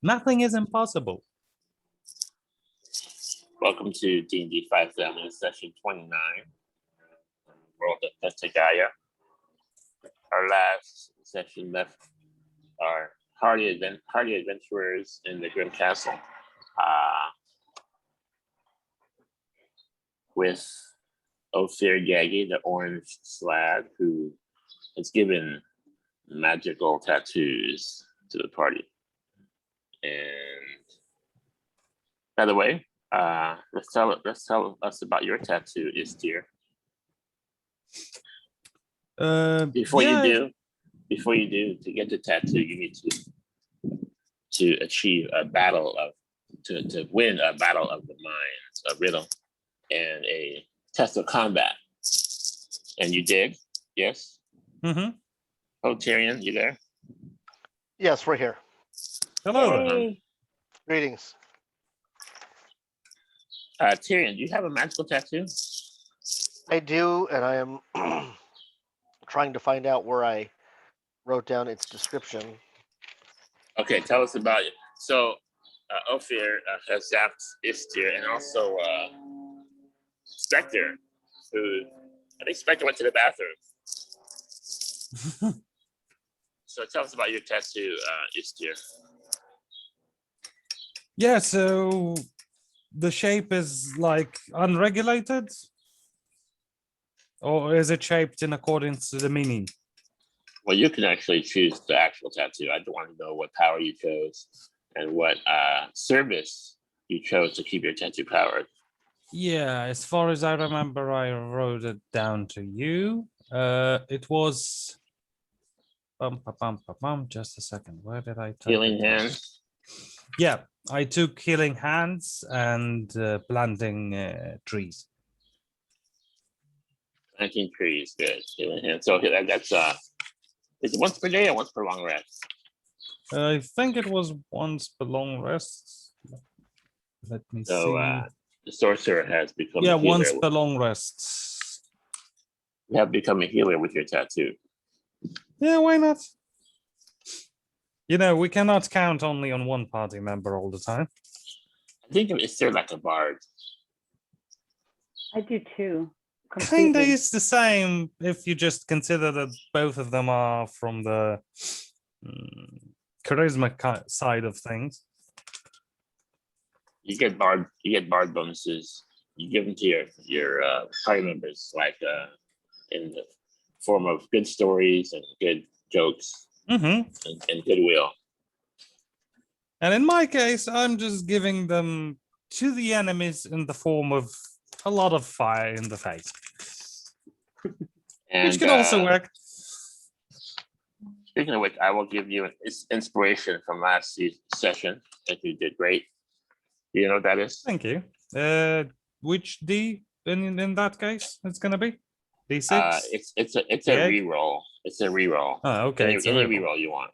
Nothing is impossible. Welcome to D&D 5th Family Session 29. World of Pentaguya. Our last session left our hardy adventurers in the Grim Castle with Ophir Yagi, the orange Slaad, who has given magical tattoos to the party. And by the way, let's tell us about your tattoo, Istir. Before you do, to get the tattoo, you need to achieve a battle of to win a battle of the minds, a riddle, and a test of combat. And you did, yes? Mm-hmm. Oh, Tyrion, you there? Yes, we're here. Hello. Hey. Greetings. Tyrion, do you have a magical tattoo? I do, and I am trying to find out where I wrote down its description. Okay, tell us about it. So, Ophir has zapped Istir, and also Spectre, who I think Spectre went to the bathroom. So tell us about your tattoo, Istir. Yeah, so the shape is like unregulated? Or is it shaped in accordance to the meaning? Well, you can actually choose the actual tattoo. I want to know what power you chose and what service you chose to keep your tattoo powered. Yeah, as far as I remember, I wrote it down to you. It was just a second. Where did I type Healing it down? hands. Yeah, I took healing hands and planting trees. Planting trees, good. Healing hands. So that's is it once per day or once per long rest? I think it was once per long rest. Let me see. So the sorcerer has become Yeah, a healer. once per long rest. You have become a healer with your tattoo. Yeah, why not? You know, we cannot count only on one party member all the time. I think it's there like a bard. I do too. Kinda Completely. is the same if you just consider that both of them are from the charisma side of things. You get bard bonuses. You give them to your party members, like in the form of good stories and good jokes and goodwill. And in my case, I'm just giving them to the enemies in the form of a lot of fire in the face. And, Which can also work. Speaking of which, I will give you an inspiration from last session that you did great. Do you know what that is? Thank you. Which D in that case it's gonna be? D6? It's a Yeah. reroll. It's a reroll. Oh, okay. Any It's a reroll. reroll you want.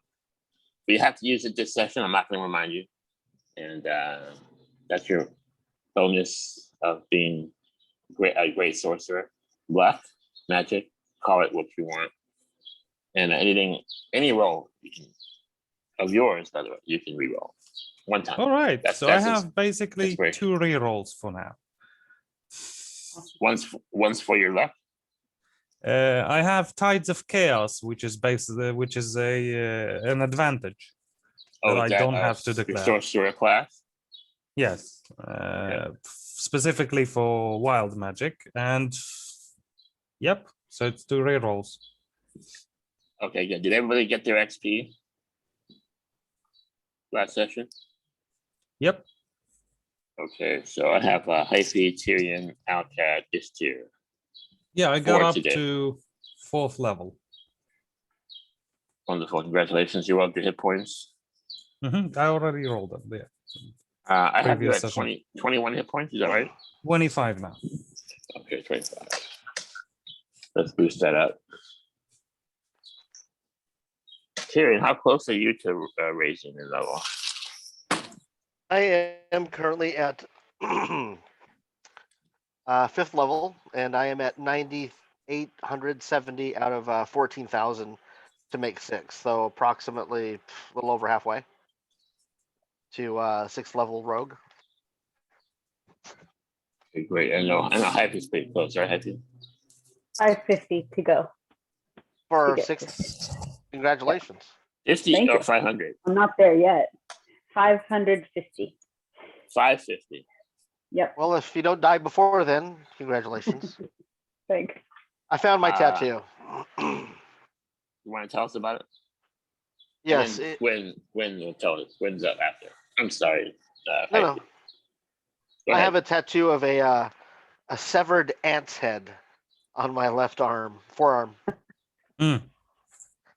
But you have to use it this session. I'm not going to remind you. And that's your bonus of being a great sorcerer. Luck, magic, call it what you want. And any roll you can of yours, by the way, you can reroll one time. All right. So I have basically inspiration. 2 rerolls for now. One's for your luck. I have Tides of Chaos, which is an advantage that I don't have to Your declare. sorcerer class. Yes, specifically for wild magic, and yep. So it's 2 rerolls. Okay, good. Did everybody get their XP last session? Yep. Okay, so I have Hyphy, Tyrion, Alcat, Istir. Yeah, I got 4 up today. to 4th level. Wonderful. Congratulations. You rolled your hit points. I already rolled them. Yeah. I have you Previous at session. 21 hit points. Is that right? 25 now. Okay, 25. Let's boost that up. Tyrion, how close are you to raising your level? I am currently at 5th level, and I am at 9,870 out of 14,000 to make 6, so approximately a little over halfway. to 6th level rogue. Okay, great. I know Happy's pretty close, right, Happy? 550 to go. For get 6th, congratulations. 50 Thank or you. 500? I'm not there yet. 550. 550. Yep. Well, if you don't die before then, congratulations. Thanks. I found my Ah. tattoo. You want to tell us about it? Yes. And then when we'll tell us. When's up after? I'm sorry. No, Happy. no. Go I ahead. have a tattoo of a severed ant's head on my left forearm. And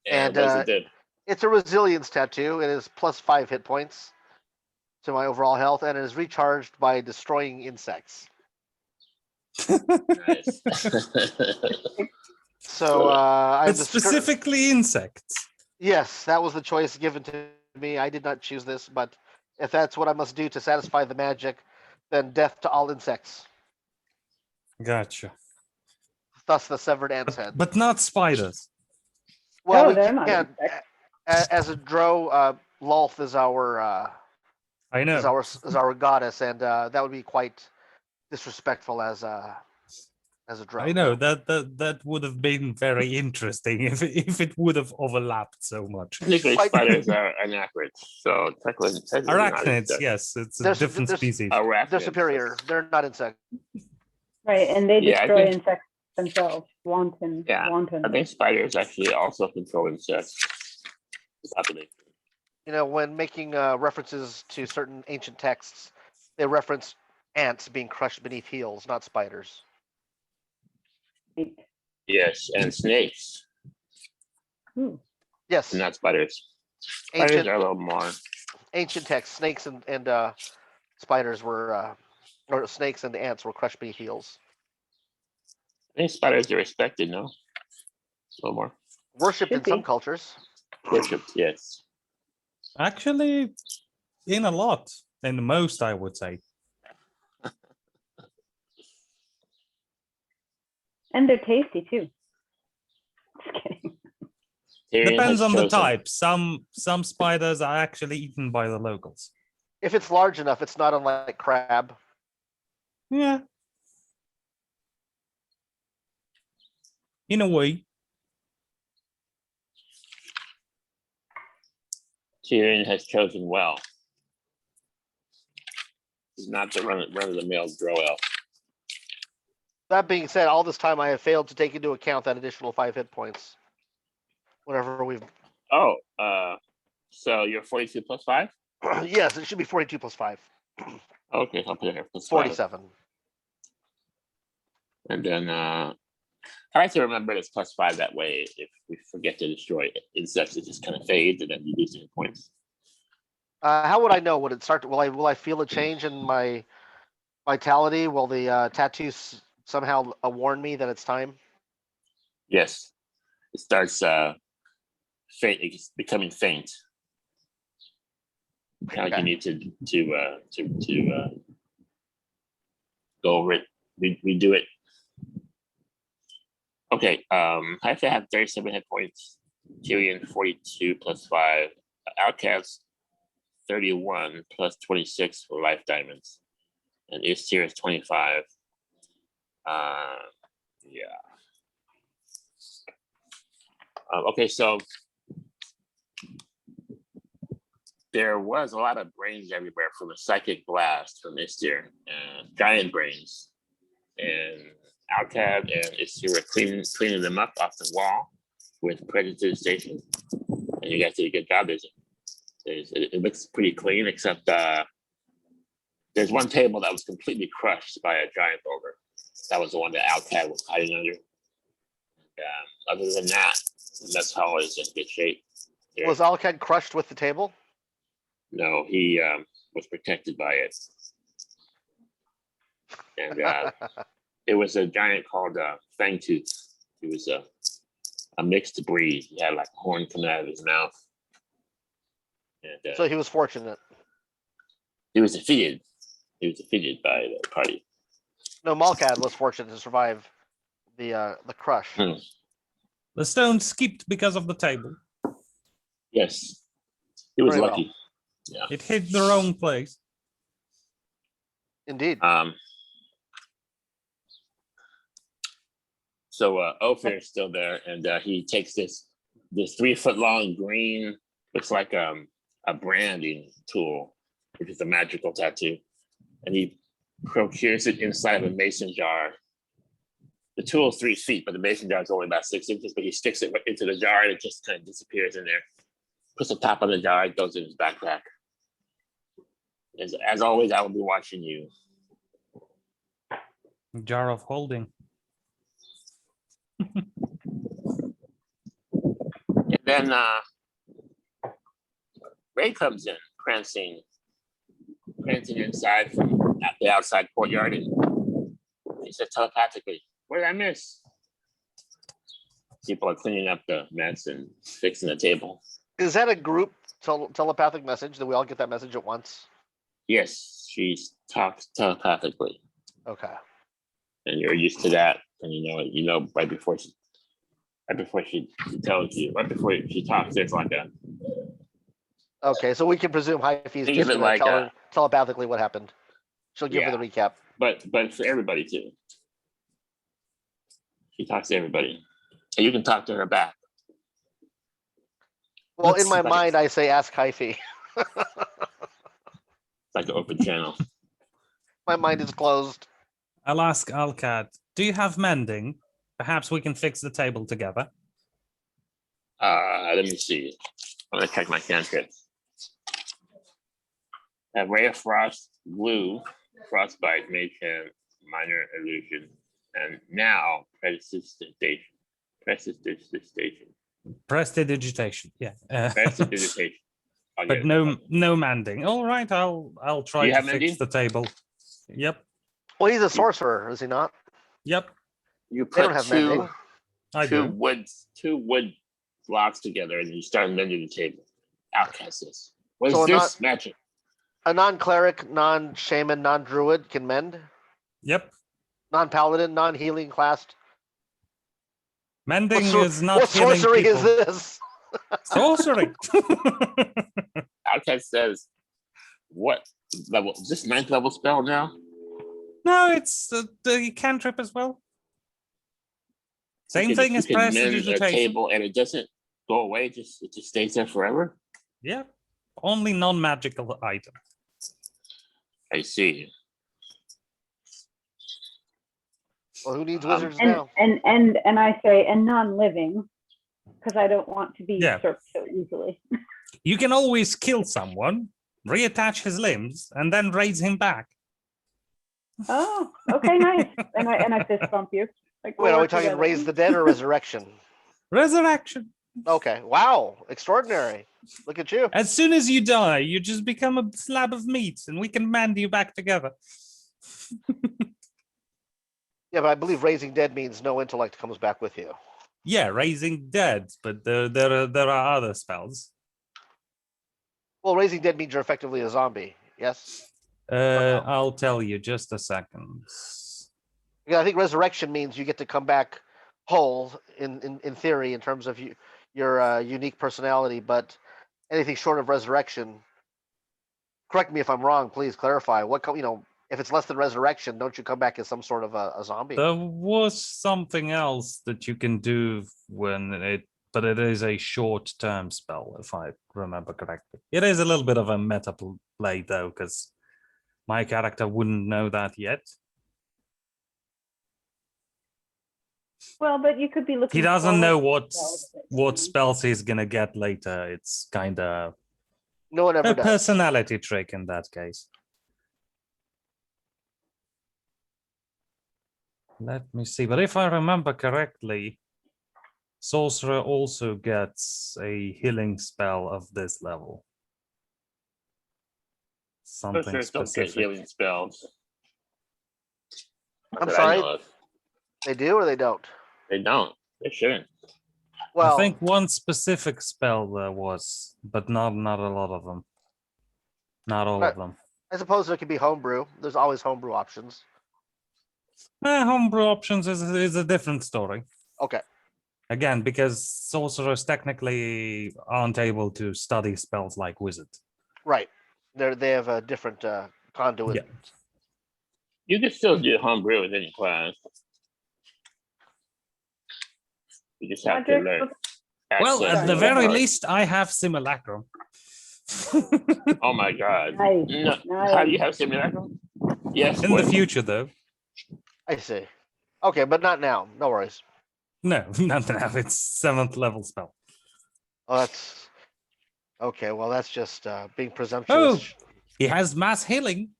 and, what does it do? It's a resilience tattoo. It is +5 hit points to my overall health, and it is recharged by destroying insects. Nice. So I'm But specifically insects. Yes, that was the choice given to me. I did not choose this, but if that's what I must do to satisfy the magic, then death to all insects. Gotcha. Thus the severed ant's head. But not spiders. Well, No, we they're not can't. insects. As a drow, Lolth is our I know. is our goddess, and that would be quite disrespectful as a drow. I know that would have been very interesting if it would have overlapped so much. Technically, Quite- spiders are anacrids, so technically not Arachnids, insects. yes, it's a There's- different there's- species. Arachnids, They're superior. that's- They're not insects. Right, and they Yeah, I destroy think- insects themselves. Wanton. Yeah, Wanton. I think spiders actually also control insects. Population. You know, when making references to certain ancient texts, they reference ants being crushed beneath heels, not spiders. Yes, and snakes, Ooh. Yes, not spiders. Spiders ancient are a little more. ancient texts, snakes and spiders were, or snakes and ants were crushed beneath heels. I think spiders are respected, no? A little more. Worshipped Should in some be. cultures. Worshipped, yes. Actually, in a lot, in the most, I would say. And they're tasty too. Just kidding. Tyrion Depends has on the chosen- type. Some spiders are actually eaten by the locals. If it's large enough, it's not unlike crab. Yeah. In a way. Tyrion has chosen well. He's not the run of the mill drow elf. That being said, all this time I have failed to take into account that additional 5 hit points. Whatever we've. Oh, so you're 42 plus 5? Yes, it should be 42 plus 5. Okay, I'll put it here. Plus 5. 47. And then I like to remember it's plus 5 that way. If we forget to destroy insects, it just kind of fades and then you lose your points. How would I know? Would it start? Will I feel a change in my vitality? Will the tattoos somehow warn me that it's time? Yes, it starts faint. It's becoming faint. Kind of like you need to go over it, redo it. Okay, I have to have 37 hit points. Tyrion 42 plus 5. Outcast 31 plus 26 for life diamonds. And Istir is 25. Yeah. Okay, so there was a lot of brains everywhere from a psychic blast from Istir, giant brains. And Alcad and Istir were cleaning them up off the wall with prestidigitation. And you guys did a good job, isn't it? It looks pretty clean, except there's one table that was completely crushed by a giant ogre. That was the one that Alcad was hiding under. Other than that, the mess hall is in good shape. Was Alcad crushed with the table? No, he was protected by it. And it was a giant called Fangtooth. He was a mixed breed. He had like a horn coming out of his mouth. And So he was fortunate. he was defeated. He was defeated by the party. No, Malkad was fortunate to survive the crush. The stone skipped because of the table. Yes, he was Very lucky. It hit the wrong place. Indeed. So Ophir is still there, and he takes this 3-foot long green, looks like a branding tool, which is a magical tattoo, and he procures it inside of a mason jar. The tool is 3 feet, but the mason jar is only about 6 inches. But he sticks it into the jar, and it just kind of disappears in there. Puts the top on the jar, it goes in his backpack. As always, I will be watching you. Jar of holding. And then Ray comes in, prancing inside from the outside courtyard, and he said telepathically, "What did I miss?" People are cleaning up the mess and fixing the table. Is that a group telepathic message? Did we all get that message at once? Yes, she talks telepathically, Okay. and you're used to that, and you know right before she tells you, right before she talks, there's like a. Okay, so we can presume Hyphy is Think just of it going like to tell her telepathically what happened. She'll give her the recap. But for everybody too. She talks to everybody, and you can talk to her back. Well, Let's in my see. mind, I say ask Hyphy. It's like an open channel. My mind is closed. I'll ask Alcad, do you have mending? Perhaps we can fix the table together. Let me see. I'm gonna check my cantrips. A ray of frost, blue, frostbite, mage hand, minor illusion, and now prestidigitation. Prestidigitation, yeah. Prestidigitation. I'll get But it. no mending. All right, I'll try You to have fix mending? the table. Yep, Well, he's a sorcerer, is he not? yep. You They don't put have two mending. I do. wood blocks together, and you start mending the table. Outcast this. What is So this magic? A non-cleric, non-shaman, non-druid can mend. Yep. Non-paladin, non-healing class. Mending What is not what healing sorcery people. is this? Sorcery. Outcast says, "What level? Is this 9th level spell now?" No, it's the cantrip as well. Same Okay, thing you as can mend a prestidigitation. table, and it doesn't go away. It just stays there forever. Yeah, only non-magical item. I see. Well, who needs Um, wizards And now? and I say and non-living, because I don't want to be Yeah. usurped so easily. You can always kill someone, reattach his limbs, and then raise him back. Oh, okay, nice. And I fist bump you. Like, Wait, we'll are we work talking together. raise the dead or resurrection? Resurrection. Okay. Wow. Extraordinary. Look at you. As soon as you die, you just become a slab of meat, and we can mend you back together. Yeah, but I believe raising dead means no intellect comes back with you. Yeah, raising dead, but there are other spells. Well, raising dead means you're effectively a zombie. Yes. no? I'll tell you just a second. Yeah, I think resurrection means you get to come back whole in theory in terms of your unique personality, but anything short of resurrection. Correct me if I'm wrong. Please clarify. If it's less than resurrection, don't you come back as some sort of a zombie? There was something else that you can do but it is a short-term spell, if I remember correctly. It is a little bit of a meta play, though, because my character wouldn't know that yet. Well, but you could be looking. He doesn't know forward to what spells. spells he's gonna get later. It's kind of No one ever a does. personality trick in that case. Let me see. But if I remember correctly, Sorcerer also gets a healing spell of this level. Something Sorcerers don't get specific. healing spells. I'm that I sorry. know of. They do or they don't? They don't. They shouldn't. Well, I think one specific spell there was, but not a lot of them. Not all of them. I suppose there could be homebrew. There's always homebrew options. Homebrew options is a different story. Okay. Again, because sorcerers technically aren't able to study spells like wizards. Right. They have a different conduit. Yeah. You can still do homebrew with any class. You just have to Roderick, learn. Well, access at the to very cards. least, I have simulacrum. Oh my god. Nice, No, nice. how do you have simulacrum? Yes. In the what? future, though. I see. Okay, but not now. No worries. No, not now. It's 7th level spell. Oh, that's okay. Well, that's just being presumptuous. Oh, he has mass healing.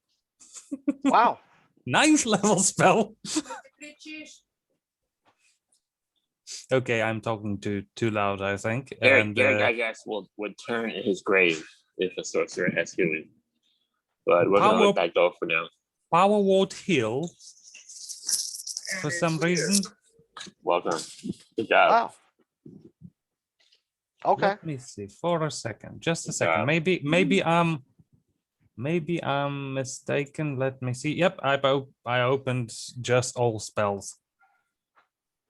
Wow. 9th level spell. Okay, I'm talking too loud, I think. Eric, I guess, would turn in his grave if a sorcerer has healing. But we're gonna let that go for now. Power ward heal for some reason. Welcome. Good job. Wow. Okay. Let me see for a second. Just a Good second. job. Maybe I'm mistaken. Let me see. Yep, I opened just all spells.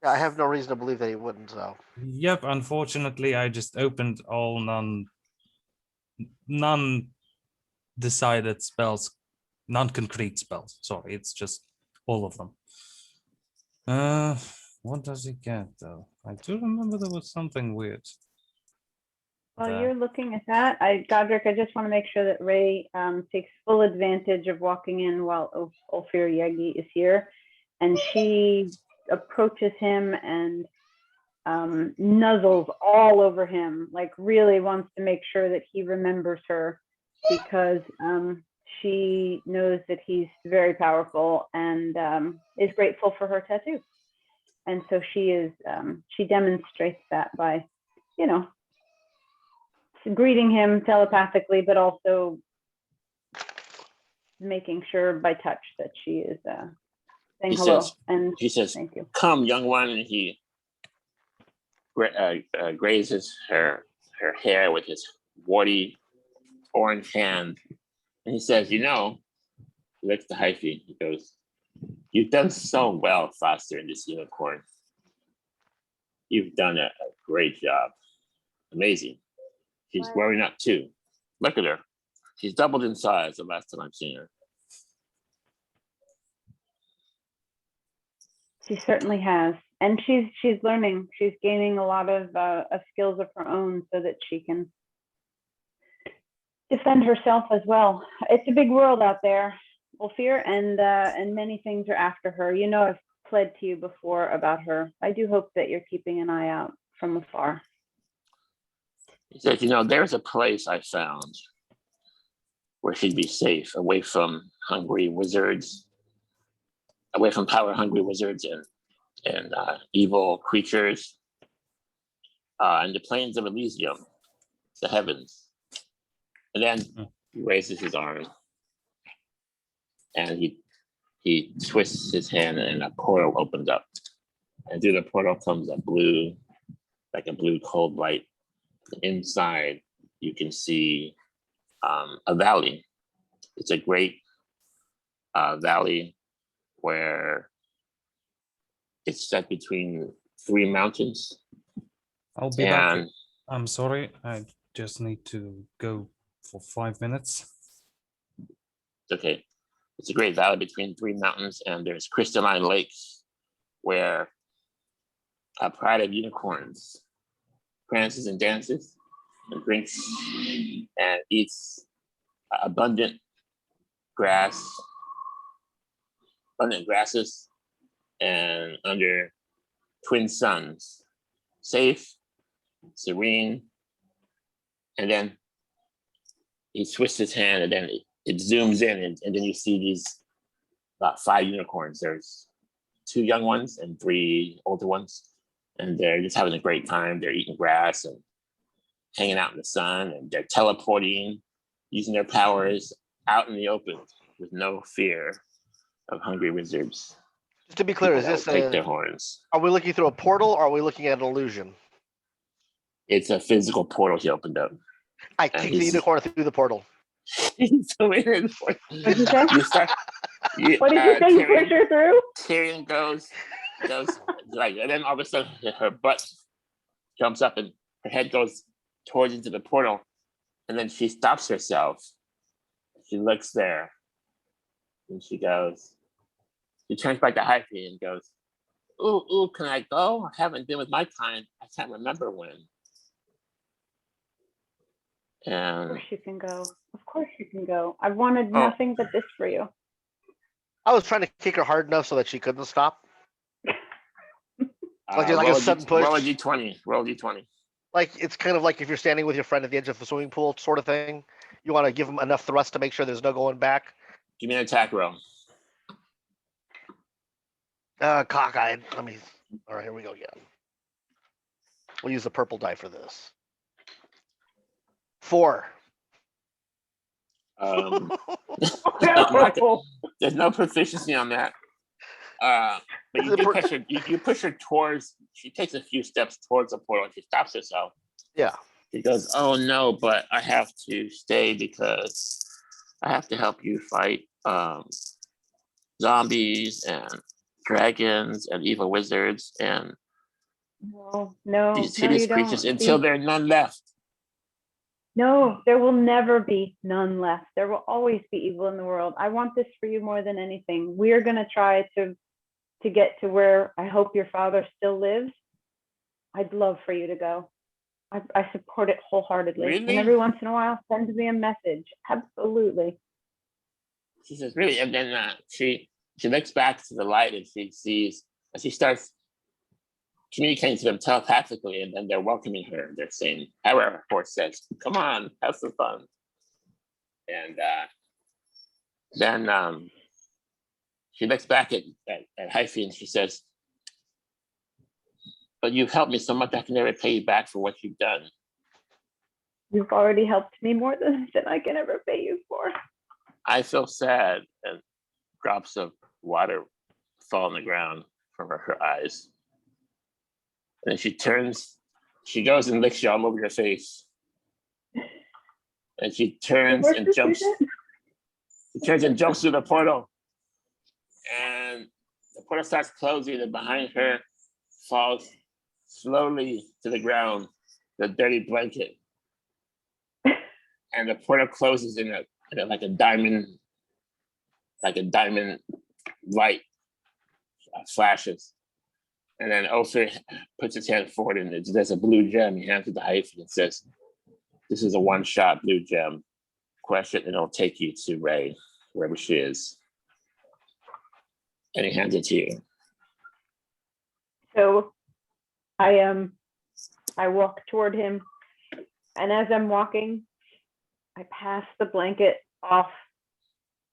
Yeah, I have no reason to believe that he wouldn't. So. Yep, unfortunately, I just opened all non decided spells, non-concrete spells. Sorry, it's just all of them. What does he get though? I do remember there was something weird. While there. you're looking at that, Godric, I just want to make sure that Ray takes full advantage of walking in while Ophir Yagi is here, and she approaches him and nuzzles all over him, like really wants to make sure that he remembers her, because she knows that he's very powerful and is grateful for her tattoo. And so she demonstrates that by, greeting him telepathically, but also making sure by touch that she is saying He hello. says, he says, thank you. "Come, young one," and he grazes her hair with his warty orange hand, and he says, he licks the hyphae. He goes, "You've done so well, Foster, in this unicorn. You've done a great job. Amazing. She's growing up too. Look at her. She's doubled in size the last time I've seen her." She certainly has, and she's learning. She's gaining a lot of skills of her own so that she can defend herself as well. It's a big world out there, Ophir, and many things are after her. I've pled to you before about her. I do hope that you're keeping an eye out from afar. He says, "There's a place I found where she'd be safe, away from hungry wizards, away from power-hungry wizards and evil creatures, in the plains of Elysium, the heavens." And then he raises his arm, and he twists his hand, and a portal opens up. And through the portal comes a blue cold light. Inside, you can see a valley. It's a great valley where it's set between 3 mountains. I'll be back. And I'm sorry, I just need to go for 5 minutes. okay, it's a great valley between 3 mountains, and there's crystalline lakes where a pride of unicorns prances and dances and drinks and eats abundant grasses, and under twin suns, safe, serene. And then he twists his hand, and then it zooms in, and then you see these about 5 unicorns. There's 2 young ones and 3 older ones, and they're just having a great time. They're eating grass and hanging out in the sun, and they're teleporting, using their powers out in the open with no fear of hungry wizards. Just to be clear, is this take their horns? Are we looking through a portal, or are we looking at an illusion? It's a physical portal he opened up. I kicked the unicorn through the portal. So weird. What did you say? You start, What did you say? You pushed her through? Tyrion goes like, and then all of a sudden her butt jumps up and her head goes towards into the portal, And then she stops herself. She looks there. And she turns back to Hyphy and goes, ooh, can I go? I haven't been with my kind. I can't remember when. Of And course you can go. Of course you can go. I've wanted Oh. nothing but this for you. I was trying to kick her hard enough so that she couldn't stop. Like a roll sudden push. Roll a d20. Roll a d20. Like it's kind of like if you're standing with your friend at the edge of the swimming pool, sort of thing. You want to give them enough thrust to make sure there's no going back. Give me an attack roll. Cockeyed. All right, here we go again. We'll use the purple die for this. 4. There's no proficiency on that. But you do push her. You push her towards. She takes a few steps towards the portal. And she stops herself. Yeah. She goes, "Oh no, but I have to stay because I have to help you fight zombies and dragons and evil wizards and No, these no, hideous you creatures don't. until there are none left." No, there will never be none left. There will always be evil in the world. I want this for you more than anything. We're gonna try to get to where I hope your father still lives. I'd love for you to go. I support it wholeheartedly. Really? And every once in a while, send me a message. Absolutely. She says, "Really?" And then she looks back to the light and she sees, and she starts communicating to them telepathically, and then they're welcoming her. They're saying, "Our horse says, come on, have some fun." And then she looks back at Hyphy and she says, "But you've helped me so much, I can never pay you back for what you've done." You've already helped me more than I can ever pay you for. I feel sad, and drops of water fall on the ground from her eyes. And then she goes and licks you all over your face. And she turns and jumps. She turns and jumps through the portal. And the portal starts closing, and behind her falls slowly to the ground the dirty blanket. And the portal closes in like a diamond light flashes. And then Ophir puts his hand forward, and there's a blue gem. He hands it to Hyphy and says, "This is a one-shot blue gem. Question, and it'll take you to Ray, wherever she is." And he hands it to you. So I walk toward him, and as I'm walking, I pass the blanket off,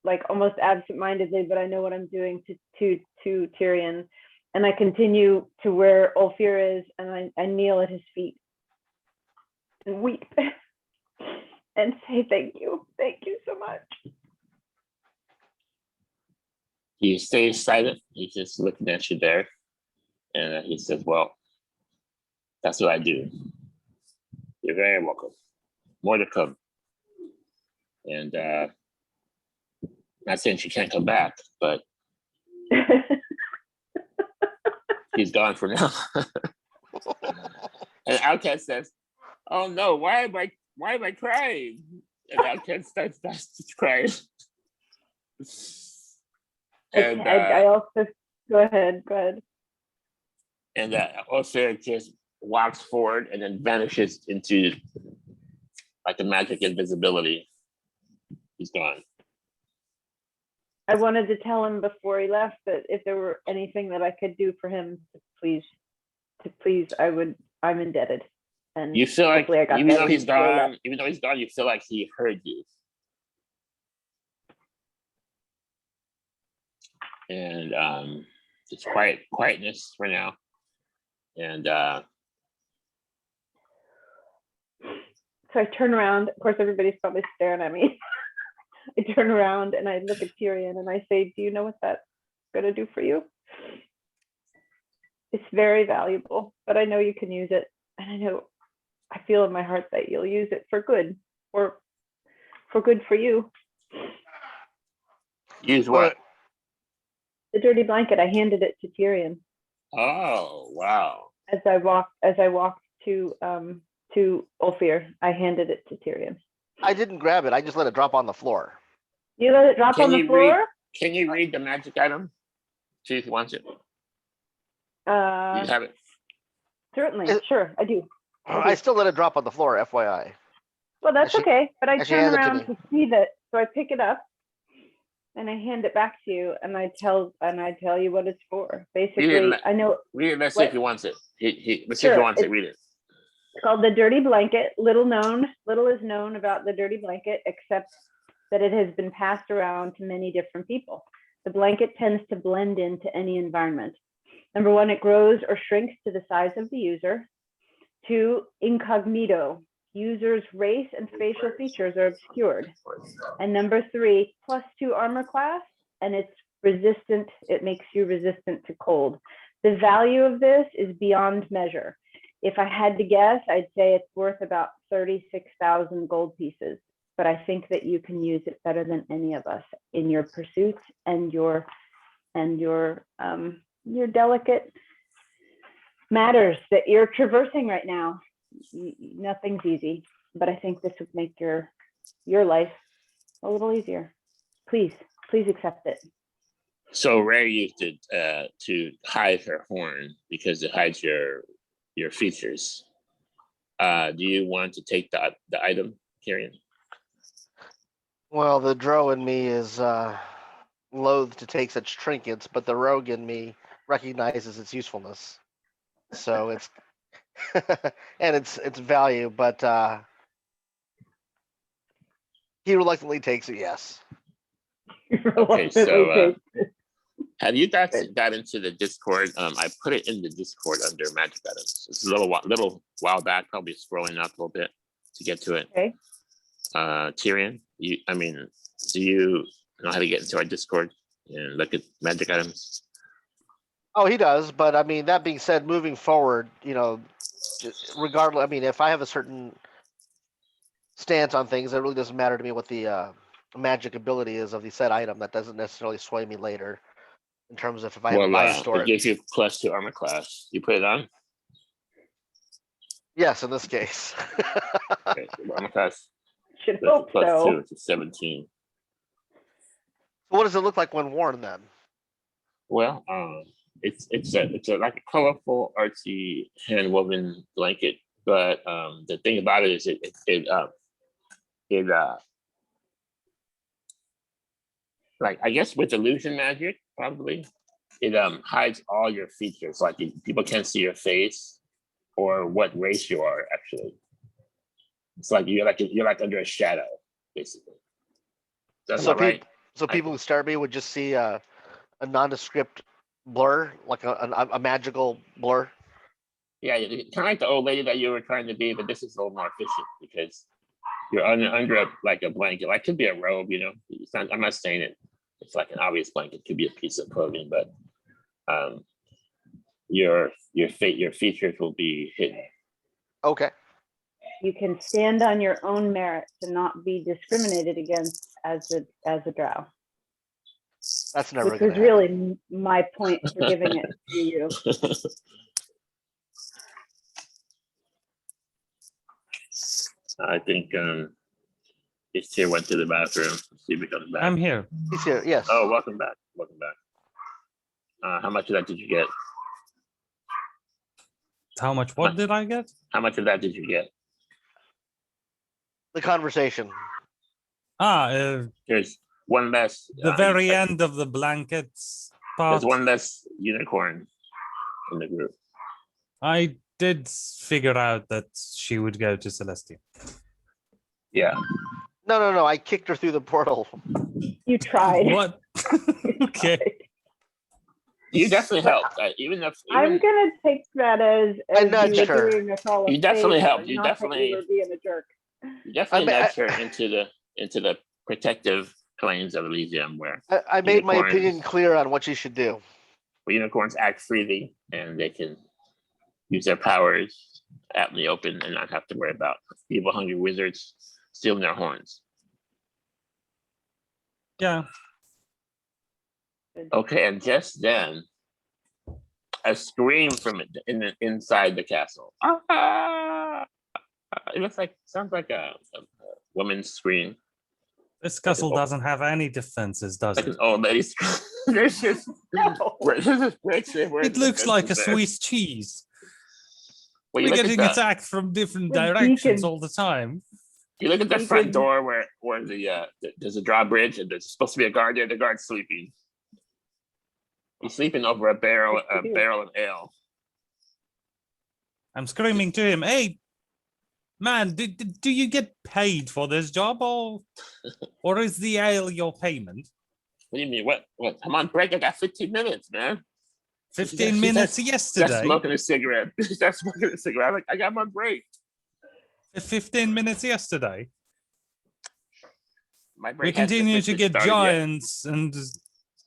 like almost absent-mindedly, but I know what I'm doing to Tyrion. And I continue to where Ophir is, and I kneel at his feet and weep and say thank you so much. He stays silent. He's just looking at you there. And he says, "Well, that's what I do. You're very welcome. More to come." And not saying she can't come back, but she's gone for now. And Outcast says, "Oh no, why am I crying?" And Outcast starts to cry. And I also go ahead. And Ophir just walks forward and then vanishes into like a magic invisibility. He's gone. I wanted to tell him before he left that if there were anything that I could do for him, please, I'm indebted. And You feel like hopefully I got even that though he's before he gone, left. you feel like he heard you. And it's quietness for now. And so I turn around. Of course, everybody's probably staring at me. I turn around and I look at Tyrion and I say, "Do you know what that's going to do for you? It's very valuable, but I know you can use it. And I feel in my heart that you'll use it for good, or for good for you." use what? The dirty blanket. I handed it to Tyrion Oh, wow. as I walked to Ophir. I handed it to Tyrion. I didn't grab it. I just let it drop on the floor. You let it drop Can on the you floor? Can you read the magic item? See if he wants it. You Uh, have it. certainly, It- sure, I do. I still let it drop on the floor, FYI. Well, that's Actually- okay, but I actually turn hand it to around me. to see that, so I pick it up and I hand it back to you, and I tell you what it's for. Basically, let- I know Read it. Let's see if What? he wants it. Let's see if he Sure, wants it. it's- Read it. it's called the dirty blanket. Little is known about the dirty blanket, except that it has been passed around to many different people. The blanket tends to blend into any environment. Number one, it grows or shrinks to the size of the user. Two, incognito. Users' race and facial features are obscured. And number three, +2 armor class, and it's resistant. It makes you resistant to cold. The value of this is beyond measure. If I had to guess, I'd say it's worth about 36,000 gold pieces. But I think that you can use it better than any of us in your pursuits and your delicate matters that you're traversing right now. Nothing's easy, but I think this would make your life a little easier. Please accept it. So Ray used it to hide her horn because it hides your features. Do you want to take the item, Kieran? Well, the dro in me is loath to take such trinkets, but the rogue in me recognizes its usefulness. So it's and its value, but he reluctantly takes it. Yes. Okay, so have you got into the Discord? I put it in the Discord under magic items. It's a little while back, probably scrolling up a little bit to get to it. Okay. Tyrion, do you know how to get into our Discord and look at magic items? Oh, he does, but I mean, that being said, moving forward, regardless, I mean, if I have a certain stance on things, it really doesn't matter to me what the magic ability is of the said item. That doesn't necessarily sway me later in terms of if I have a mind store. It gives you +2 armor class. You put it on? Yes, in this case. Okay, so armor class. Should That's hope +2, so. it's a 17. What does it look like when worn then? Well, it's a like a colorful, artsy, hand-woven blanket. But the thing about it is it like, I guess with illusion magic, probably it hides all your features. Like people can't see your face or what race you are. Actually, it's like you're like under a shadow, basically. That's So not right. So people who start me would just see a nondescript blur, like a magical blur. Yeah, kind of like the old lady that you were trying to be, but this is a little more efficient because you're under a blanket. Like, could be a robe, It's not, I'm not saying it's like an obvious blanket. It could be a piece of clothing, but your features will be hidden. Okay. You can stand on your own merit to not be discriminated against as a drow. That's never Which going was to happen. really my point for giving it to you. I think it's here went to the bathroom. Let's see if he comes back. I'm here. He's here. Yes. Oh, welcome back. Welcome back. How much of that did you get? How much? What did I get? How much of that did you get? The conversation. There's one less. The very end of the blankets part. There's one less unicorn in the group. I did figure out that she would go to Celestia. Yeah. No. I kicked her through the portal. You tried. What? Okay. You definitely helped. I'm gonna take that as nudged you were her. doing us all a You definitely favor, helped. You not that definitely- you were being a jerk. You definitely I mean, nudged her into the protective plains of Elysium where I made my Unicorns. opinion clear on what she should do. unicorns act freely and they can use their powers out in the open and not have to worry about evil hungry wizards stealing their horns. Yeah. Okay, and just then, a scream from inside the castle. Ah! It sounds like a woman's scream. This castle doesn't have any defenses, does Like it? an old lady's there's just there's just bricks everywhere. It looks like a Defenses there. Swiss cheese. Well, you We're look at getting the- attacked from different With directions beacons. all the time. You look at the You front could- door where there's a drawbridge and there's supposed to be a guard there. The guard's sleeping. He's sleeping over a barrel of ale. I'm screaming to him, "Hey, man, do you get paid for this job, or is the ale your payment?" What do you mean? What? I'm on break. I got 15 minutes, man. 15 She's minutes just yesterday. smoking a cigarette. That's smoking a cigarette. I'm like, I got him on break. 15 minutes yesterday. My We break hasn't continue to officially get started yet. giants and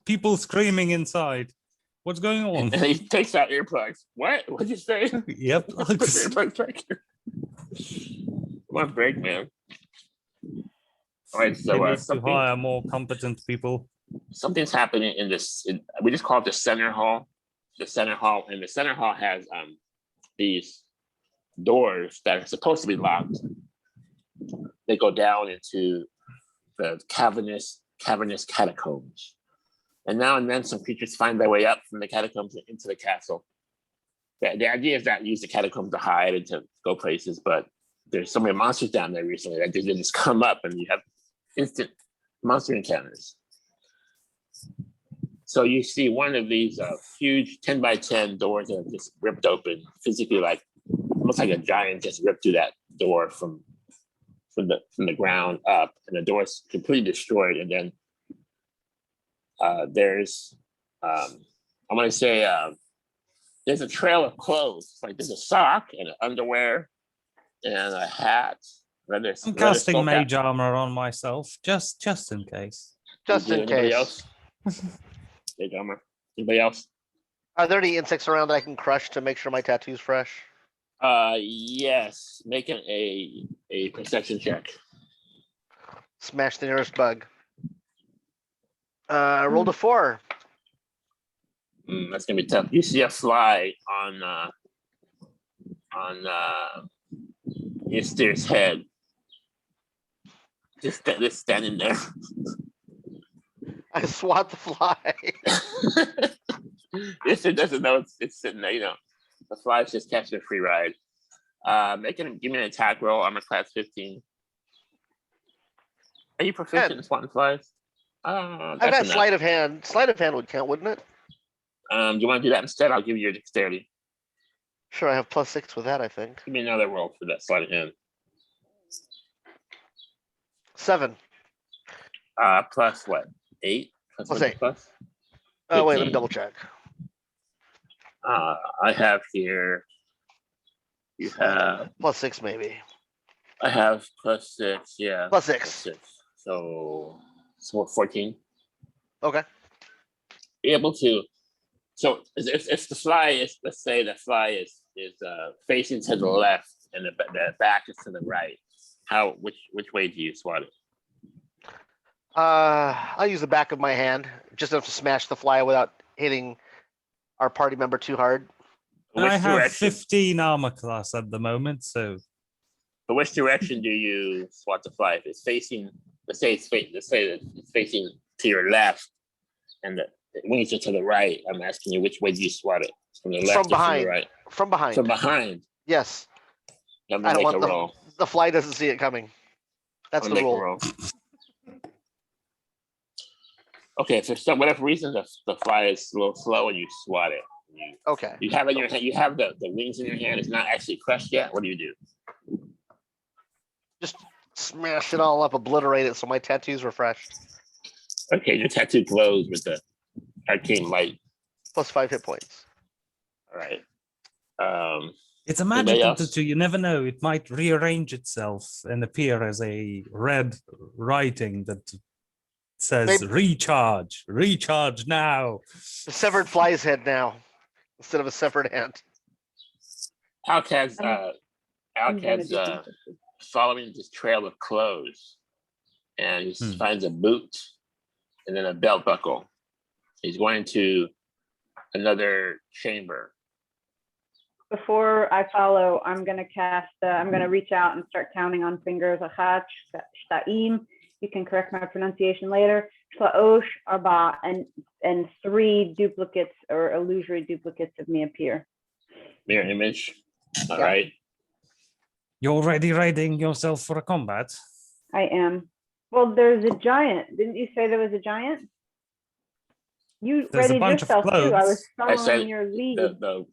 people screaming inside. What's going on? And he takes out earplugs. What? What'd you say? Yep. Put the earplugs back here. I'm on break, man. All right, so We need to something, hire more competent people. something's happening in this. We just call it the center hall. The center hall, and the center hall has these doors that are supposed to be locked. They go down into the cavernous catacombs. And now and then some creatures find their way up from the catacombs into the castle. The idea is not use the catacombs to hide and to go places, but there's so many monsters down there recently that they just come up and you have instant monster encounters. So you see one of these huge 10 by 10 doors that are just ripped open, physically, like almost like a giant just ripped through that door from the ground up, and the door's completely destroyed. And then there's I'm gonna say there's a trail of clothes. Like there's a sock and an underwear and a hat. Then there's I'm leather casting skull cap. mage armor on myself, just in case. Just in Anybody case. else? Mage armor. Anybody else? Are there any insects around that I can crush to make sure my tattoo's fresh? Yes. Making a perception check. Smash the nearest bug. I rolled a 4. That's gonna be tough. You see a fly on Easter's head. Just standing there. I swat the fly. Easter doesn't know it's sitting there, you know. The fly's just catching a free ride. Give me an attack roll. I'm a class 15. Are you proficient in swatting flies? I've That's had enough. sleight of hand. Sleight of hand would count, wouldn't it? Do you want to do that instead? I'll give you your dexterity. Sure, I have +6 with that, I think. Give me another roll for that sleight of hand. 7. Plus what? 8? Plus Plus one 8. plus? Oh, wait, let me 15. double check. I have here. You have. +6 maybe. I have +6. Yeah. +6. 6. So 14. Okay. Be able to. So if the fly is, let's say the fly is facing to the left and the back is to the right, which way do you swat it? I'll use the back of my hand, just enough to smash the fly without hitting our party member too hard. I Which have direction? 15 armor class at the moment, so But which direction do you swat the fly? If it's facing, let's say that it's facing to your left, and the wings are to the right. I'm asking you, which way do you swat it? From the left From or from behind. the right? From behind. From behind. Yes. I'm I gonna don't make a want roll. the fly doesn't see it coming. That's I'm the gonna make a rule. roll. Okay, for some whatever reason, the fly is a little slow, and you swat it. Okay. You have it in your hand. You have the wings in your hand. It's not actually crushed yet. What do you do? Just smash it all up, obliterate it so my tattoos were fresh. Okay, your tattoo glows with the arcane light. +5 hit points. All right. it's a Anybody magical else? tattoo. You never know. It might rearrange itself and appear as a red writing that says Maybe- recharge now. The severed fly's head now, instead of a severed hand. Alcad's I'm gonna do something. following this trail of clothes, and he Hmm. finds a boot and then a belt buckle. He's going to another chamber. before I follow, I'm gonna cast. I'm gonna reach out and start counting on fingers. Achat, shtaim. You can correct my pronunciation later. Shlaosh, arba, and 3 duplicates or illusory duplicates of me appear. Mirror image. All Yeah. right. You're already readying yourself for a combat. I am. Well, there's a giant. Didn't you say there was a giant? You There's a readied bunch of yourself too. I was clothes. I following said your lead.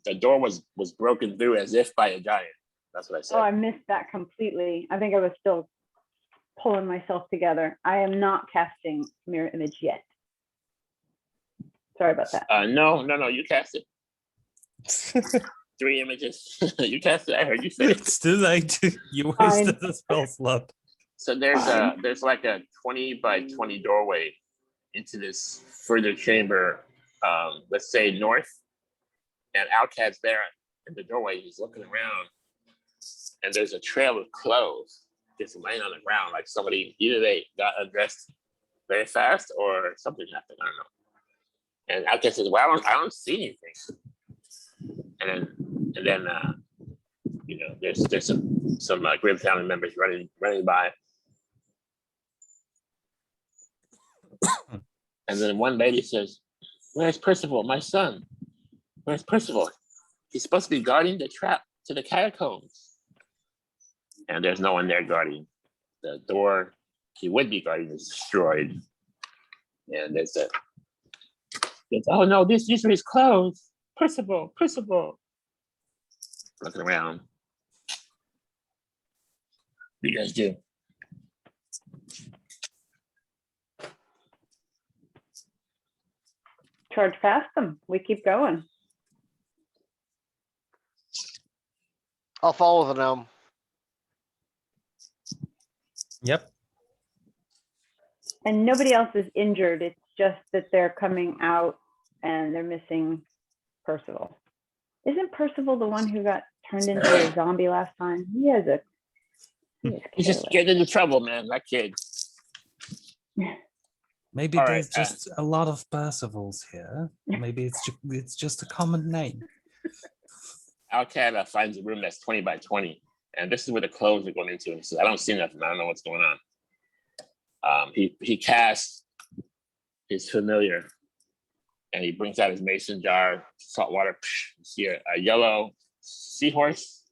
the door was broken through as if by a giant. That's what I said. Oh, I missed that completely. I think I was still pulling myself together. I am not casting mirror image yet. Sorry about that. No, you cast it. 3 images. You cast it. I heard you say it. It's too late. You Fine. wasted the spell slot. So there's like a 20 by 20 doorway into this further chamber. Let's say north, and Outcat's there in the doorway. He's looking around, and there's a trail of clothes just laying on the ground, like somebody either they got undressed very fast or something happened. I don't know. And Outcat says, "Well, I don't see anything." And then you know, there's some Grim family members running by. And then one lady says, "Where's Percival, my son? Where's Percival? He's supposed to be guarding the trap to the catacombs." And there's no one there guarding. The door he would be guarding is destroyed. And there's oh no, these are his clothes. Percival. Looking around. What do you guys do? Charge past them. We keep going. I'll follow the gnome. Yep. And nobody else is injured. It's just that they're coming out and they're missing Percival. Isn't Percival the one who got turned into a zombie last time? He He's just getting into trouble, man. That kid. Maybe All there's right, just a lot of Percivals here. Maybe it's just a common name. Alcad finds a room that's 20 by 20, and this is where the clothes are going into. He says, "I don't see nothing. I don't know what's going on." He casts his familiar, and he brings out his mason jar, salt water. You see a yellow seahorse,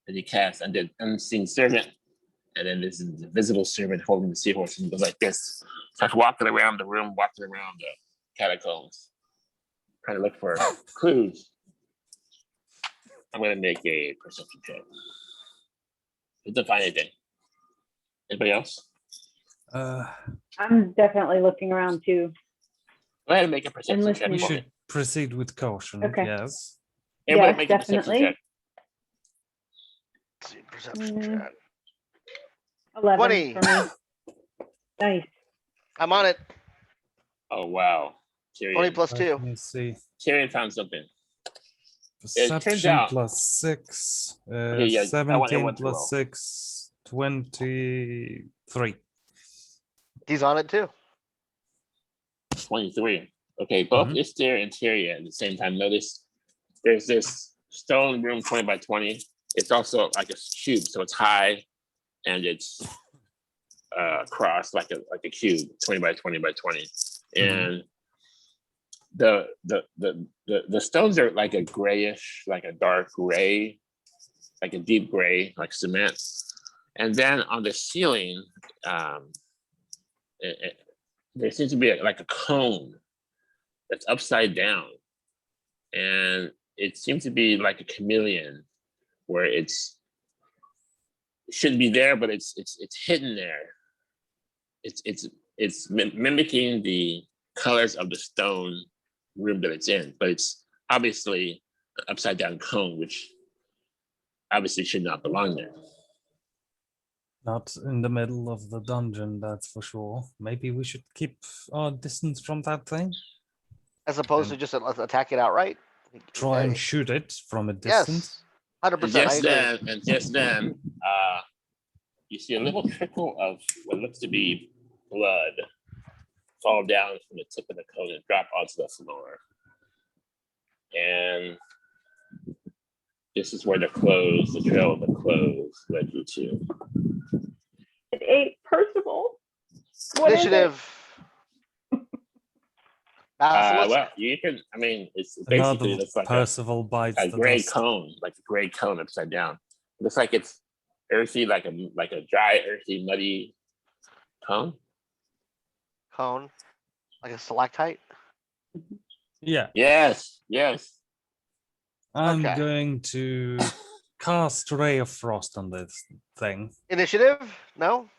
and he casts the unseen servant, and then this is the visible servant holding the seahorse, and he goes like this. Starts walking around the room, walking around the catacombs, trying to look for clues. I'm gonna make a perception check. Didn't find anything. Anybody else? I'm definitely looking around too. Go ahead and make a perception check. We listening. for me. should proceed with caution. Okay. Yes. Everybody Yes, make a perception definitely. check. Let's see, perception check. 11 20. for me. Nice. I'm on it. Oh wow. 20 Tyrion. plus 2. Let me see. Tyrion found something. Perception out- plus 6. Okay, yeah, I want 17 everyone to roll. plus 6. 23. He's on it too. 23. Okay, both Mhm. Ister and Tyrion at the same time. Notice there's this stone room 20 by 20. It's also like a cube, so it's high and it's crossed like a cube, 20 by 20 by 20. And the stones are like a grayish, like a dark gray, like a deep gray, like cement. And then on the ceiling, there seems to be like a cone that's upside down, and it seems to be like a chameleon, where it shouldn't be there, but it's hidden there. It's mimicking the colors of the stone room that it's in, but it's obviously an upside down cone, which obviously should not belong there. Not in the middle of the dungeon, that's for sure. Maybe we should keep our distance from that thing. As opposed to just attack it outright. Try and shoot it from a distance. Yes. 100%. I agree. Just then, you see a little trickle of what looks to be blood fall down from the tip of the cone and drop onto the floor. And this is where the trail of the clothes led you to. It ate Percival. What is it? Initiative. Basilisk. Well, you can. I mean, it's Another basically looks like Percival bites a the gray dust. cone, like a gray cone upside down. It looks like it's earthy, like a dry, earthy, muddy cone. Cone. Like a stalactite. Yeah, Yes. I'm Okay. going to cast Ray of Frost on this thing. Initiative? No?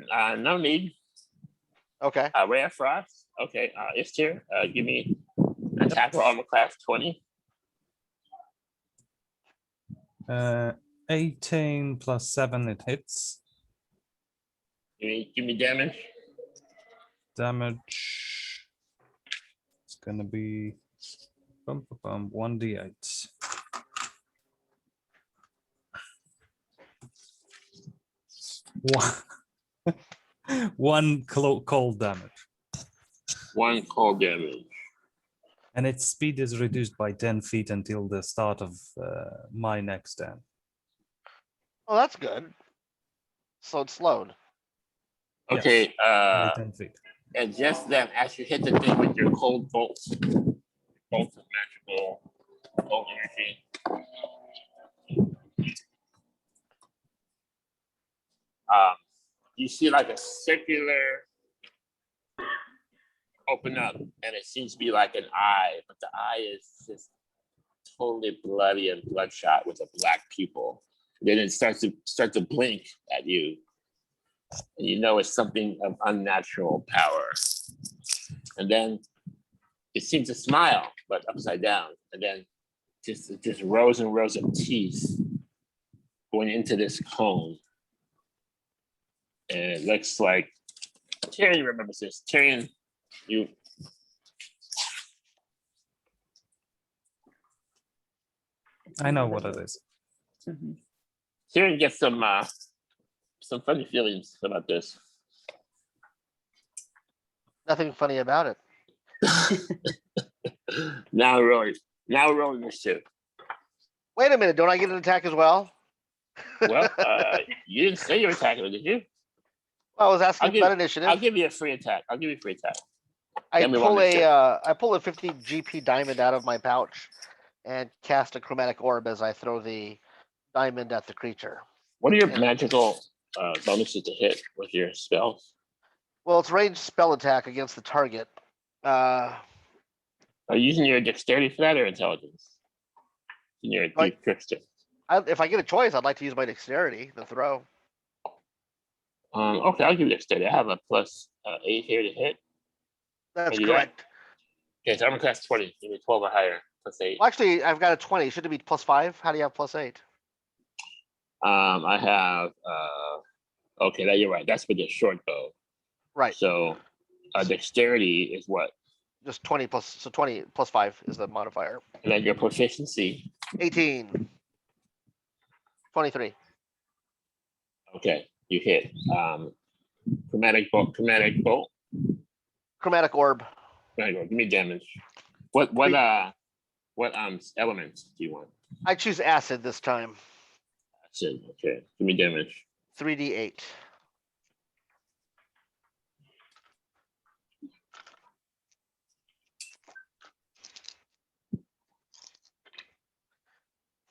No need. Okay. Ray of Frost. Okay. Istir, give me attack or armor class 20. 18 plus 7, it hits. Give me damage. Damage. It's gonna be 1d8. One cold damage. One cold damage. And its speed is reduced by 10 feet until the start of my next turn. Oh, that's good. So it's slowed. Okay. By 10 feet. And just then, as you hit the thing with your cold bolts of magical cold energy, you see like a circular open up, and it seems to be like an eye, but the eye is just totally bloody and bloodshot with a black pupil. Then it starts to blink at you, and you know it's something of unnatural power. And then it seems to smile, but upside down, and then just rows and rows of teeth going into this cone. And it looks like Tyrion remembers this. Tyrion, you. I know what it is. Mhm. Tyrion gets some funny feelings about this. Nothing funny about it. Now we're rolling this shit. Wait a minute. Don't I get an attack as well? Well, you didn't say you were attacking, did you? I was asking I'll about initiative. I'll give you a free attack. I Tell me pull one initiative. I pull a 50 GP diamond out of my pouch and cast a chromatic orb as I throw the diamond at the creature. What are your magical bonuses to hit with your spells? Well, it's ranged spell attack against the target. Are you using your dexterity for that or intelligence? In your Like- trickster. If I get a choice, I'd like to use my dexterity to throw. Okay, I'll give you dexterity. I have a plus 8 here to hit. That's Can you do that? correct. Okay, so armor class 20. Give me 12 or higher. Plus 8. Well, actually, I've got a 20. Should it be +5? How do you have +8? I have okay, that you're right. That's with the short bow. Right. So dexterity is what? Just 20 plus. So 20 +5 is the modifier. And then your proficiency. 18. 23. Okay, you hit. Chromatic bolt. Chromatic orb. Chromatic orb. Give me damage. What elements do you want? I choose acid this time. Acid. Okay, give me damage. 3d8.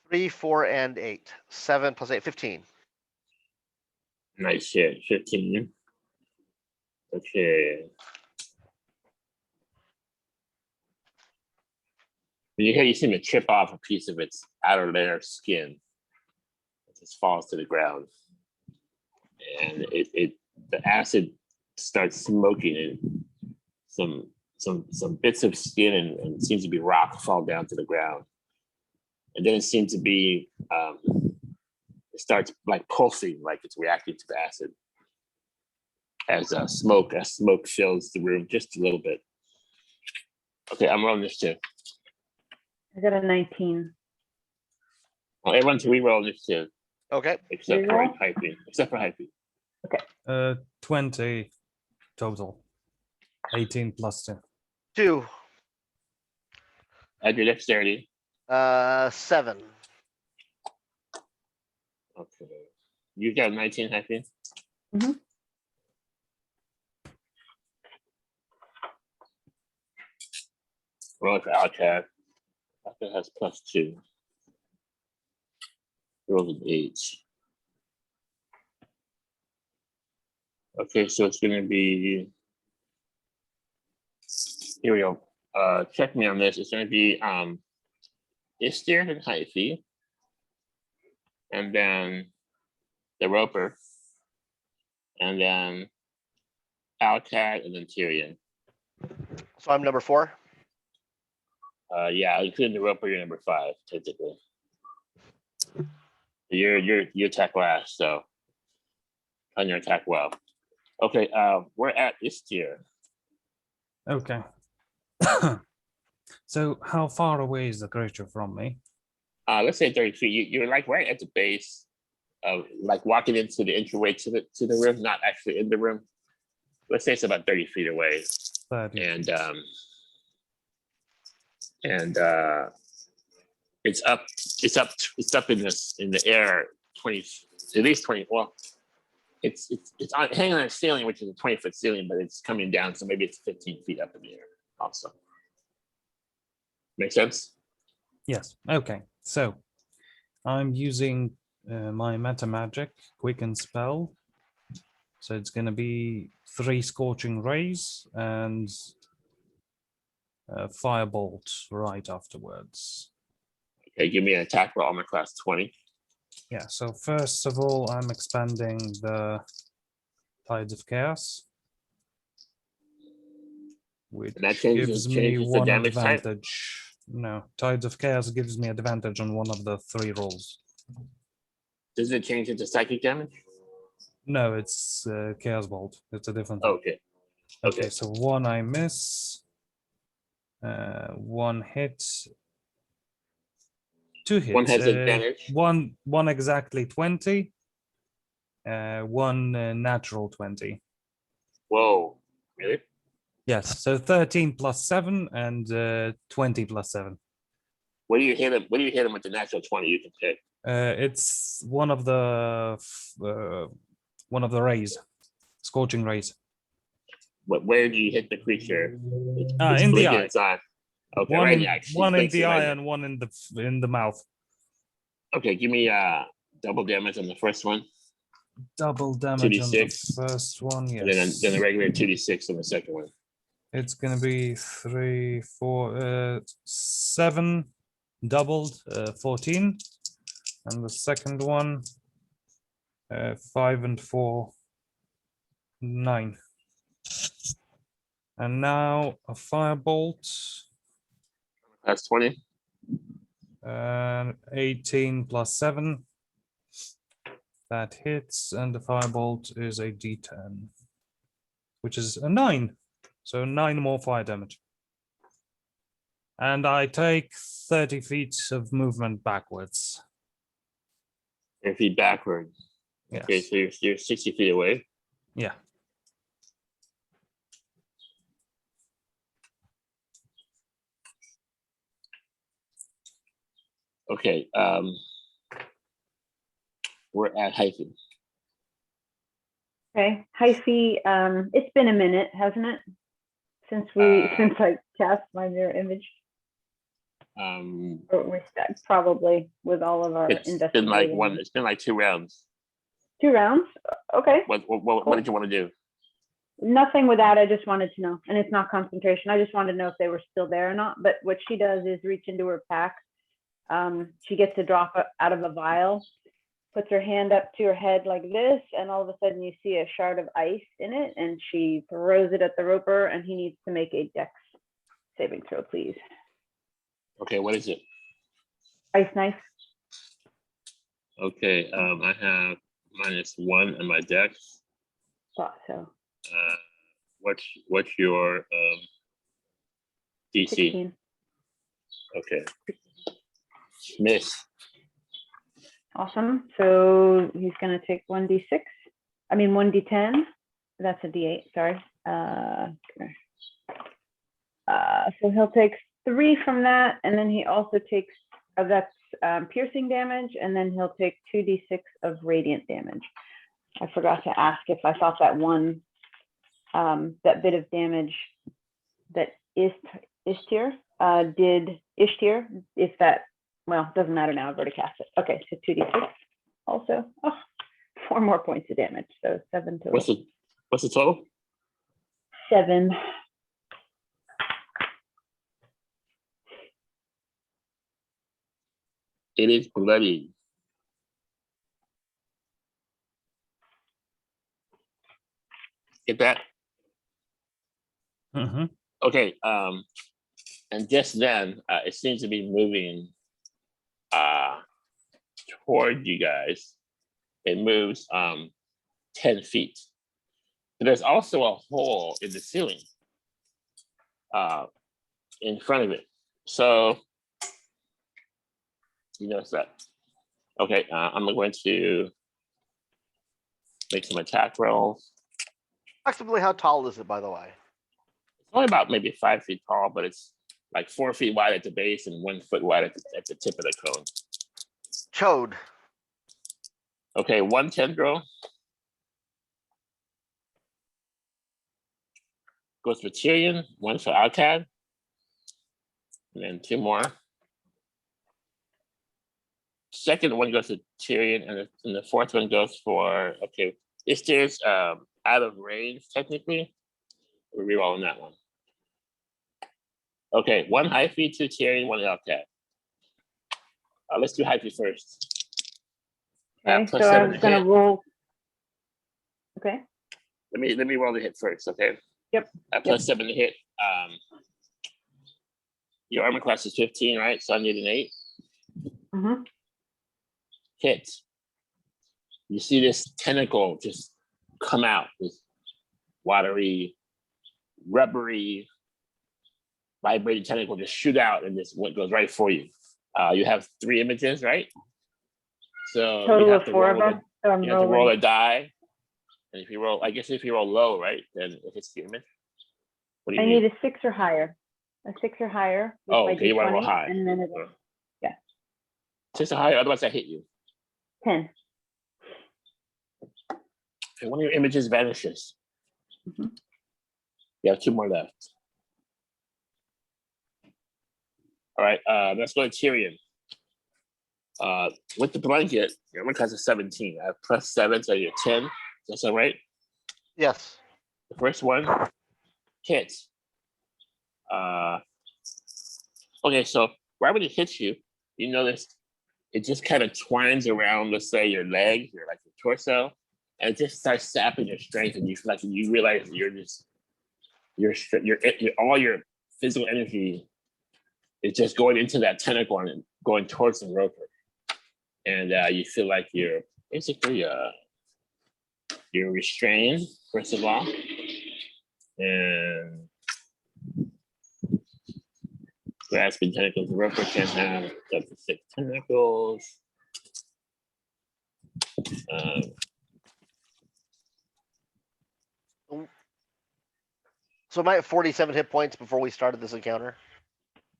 Three, 4, and 8. 7 plus 8, 15. Nice hit. 15. Okay. You seem to chip off a piece of its outer layer of skin. It just falls to the ground. And the acid starts smoking, and some bits of skin and seems to be rock fall down to the ground. And then it seems to be it starts like pulsing, like it's reacting to the acid as smoke fills the room just a little bit. Okay, I'm rolling this too. I got a 19. Well, everyone to re-roll this too, Okay. except for Reroll? hyping. Except for hyping. 20 total. 18 plus 2. 2. Add your dexterity. 7. You got 19, Happy? Mhm. Roll for Outcast. Outcast has +2. Rolls an 8. Okay, so it's gonna be. Here we go. Check me on this. It's gonna be Istir and Hyphy. And then the Roper. And then Outcast and then Tyrion. So I'm number 4. Yeah, including the Roper, you're number 5, typically. You attack last, so on your attack well. Okay, we're at Istir. Okay. So how far away is the creature from me? Let's say 30 feet. You're like right at the base of like walking into the entryway to the room, not actually in the room. Let's say it's about 30 feet away. 30. And it's up in the air 20, at least 20. Well, it's hanging on a ceiling, which is a 20-foot ceiling, but it's coming down, so maybe it's 15 feet up in the air also. Make sense? Yes. Okay. So I'm using my meta magic quicken spell. So it's going to be 3 scorching rays and firebolt right afterwards. Okay, give me an attack roll on my class 20. Yeah. So first of all, I'm expanding the Tides of Chaos, which And that gives me changes the 1 damage type? advantage. No, Tides of Chaos gives me advantage on one of the 3 rolls. Does it change into psychic damage? No, it's Chaos Bolt. It's a different thing. Okay. Okay, so 1 I miss. 1 hit. 2 hits. One has advantage. One exactly 20. 1 natural 20. Whoa, really? Yes, so 13 plus 7 and 20 plus 7. What do you hit him? What do you hit him with the natural 20 you can pick? It's one of the rays, scorching rays. Where do you hit the creature? It's In the blinking eye. its eye. Okay, One right in, now. She one in blinks the it right eye now. and one in the mouth. Okay, give me double damage on the first one, Double damage on the 2d6. first one. and Yes. then the regular 2d6 on the second one. It's gonna be 3, 4, 7 doubled, 14, and the second one 5 and 4, 9. And now a firebolt, That's 20. 18 plus 7. That hits, and the firebolt is a D10, which is a 9. So 9 more fire damage. And I take 30 feet of movement backwards. 10 feet backwards. Yes. Okay, so you're 60 feet away. Yeah. Okay, we're at hyphen. Okay, Hyphy, it's been a minute, hasn't it? Since I cast my mirror image, or we started probably with all of our It's been investigating. like it's been like 2 rounds. 2 rounds? Okay, What did you want to do? nothing with that, I just wanted to know, and it's not concentration, I just wanted to know if they were still there or not, but what she does is reach into her pack. She gets a drop out of a vial, puts her hand up to her head like this, and all of a sudden you see a shard of ice in it, and she throws it at the Roper, and he needs to make a dex saving throw, please. Okay, what is it? Ice knife. Okay, I have -1 on my dex. Thought so. What's your DC? 16. Okay. Miss. Awesome. So he's going to take 1d6. I mean 1d10. That's a d8. Sorry. So he'll take 3 from that, and then he also takes that's piercing damage, and then he'll take 2d6 of radiant damage. I forgot to ask if I thought that one, that bit of damage that Ishtir did Ishtir, if that, well, doesn't matter now, I've already cast it. Okay, so 2d6 also. Oh, 4 more points of damage, so 7 total. What's the total? 7. It is bloody. Get that? Mm-hmm. Okay. And just then, it seems to be moving toward you guys. It moves 10 feet. But there's also a hole in the ceiling in front of it. So you notice that. Okay, I'm going to make some attack rolls. Approximately how tall is it, by the way? It's only about maybe 5 feet tall, but it's like 4 feet wide at the base and 1 foot wide at the tip of the cone. Chode. Okay, 1 tendril goes for Tyrion, 1 for Alcad, and then 2 more. Second one goes to Tyrion, and the fourth one goes for, okay, Ishtir's out of range, technically. We're rerolling that one. Okay, 1 hyphy, 2 Tyrion, 1 Alcad. Let's do hyphy first. Okay, plus so 7 I'm to gonna hit. roll. Okay, Let me roll the hit first, okay? Yep. Plus 7 to hit. Your armor class is 15, right? So I need an 8. mm-hmm. Hit. You see this tentacle just come out, this watery, rubbery, vibrating tentacle just shoot out, and this what goes right for you. You have 3 images, right? So Total you of have to 4 roll of them. So I'm you have to roll rolling a die, and if you roll, I guess if you roll low, right, then it hits the image. What do you I need? need a 6 or higher. A 6 or higher. With Oh, my okay, you want to roll D20, high. and then it, 6 or higher, otherwise I hit you. 10. And one of your images vanishes. Mhm. You have 2 more left. All right, let's go to Tyrion. With the blanket, your armor class is 17. I have plus 7, so you're 10. That's all right. Yes. The first one hits. Okay, so right when it hits you, you notice it just kind of twines around, let's say, your leg, your torso, and it just starts sapping your strength, and you feel like you realize all your physical energy is just going into that tentacle and going towards the roper, and you feel like you're basically you're restrained first of all, and grasping tentacles. The roper can have up to 6 tentacles. So am I at 47 hit points before we started this encounter?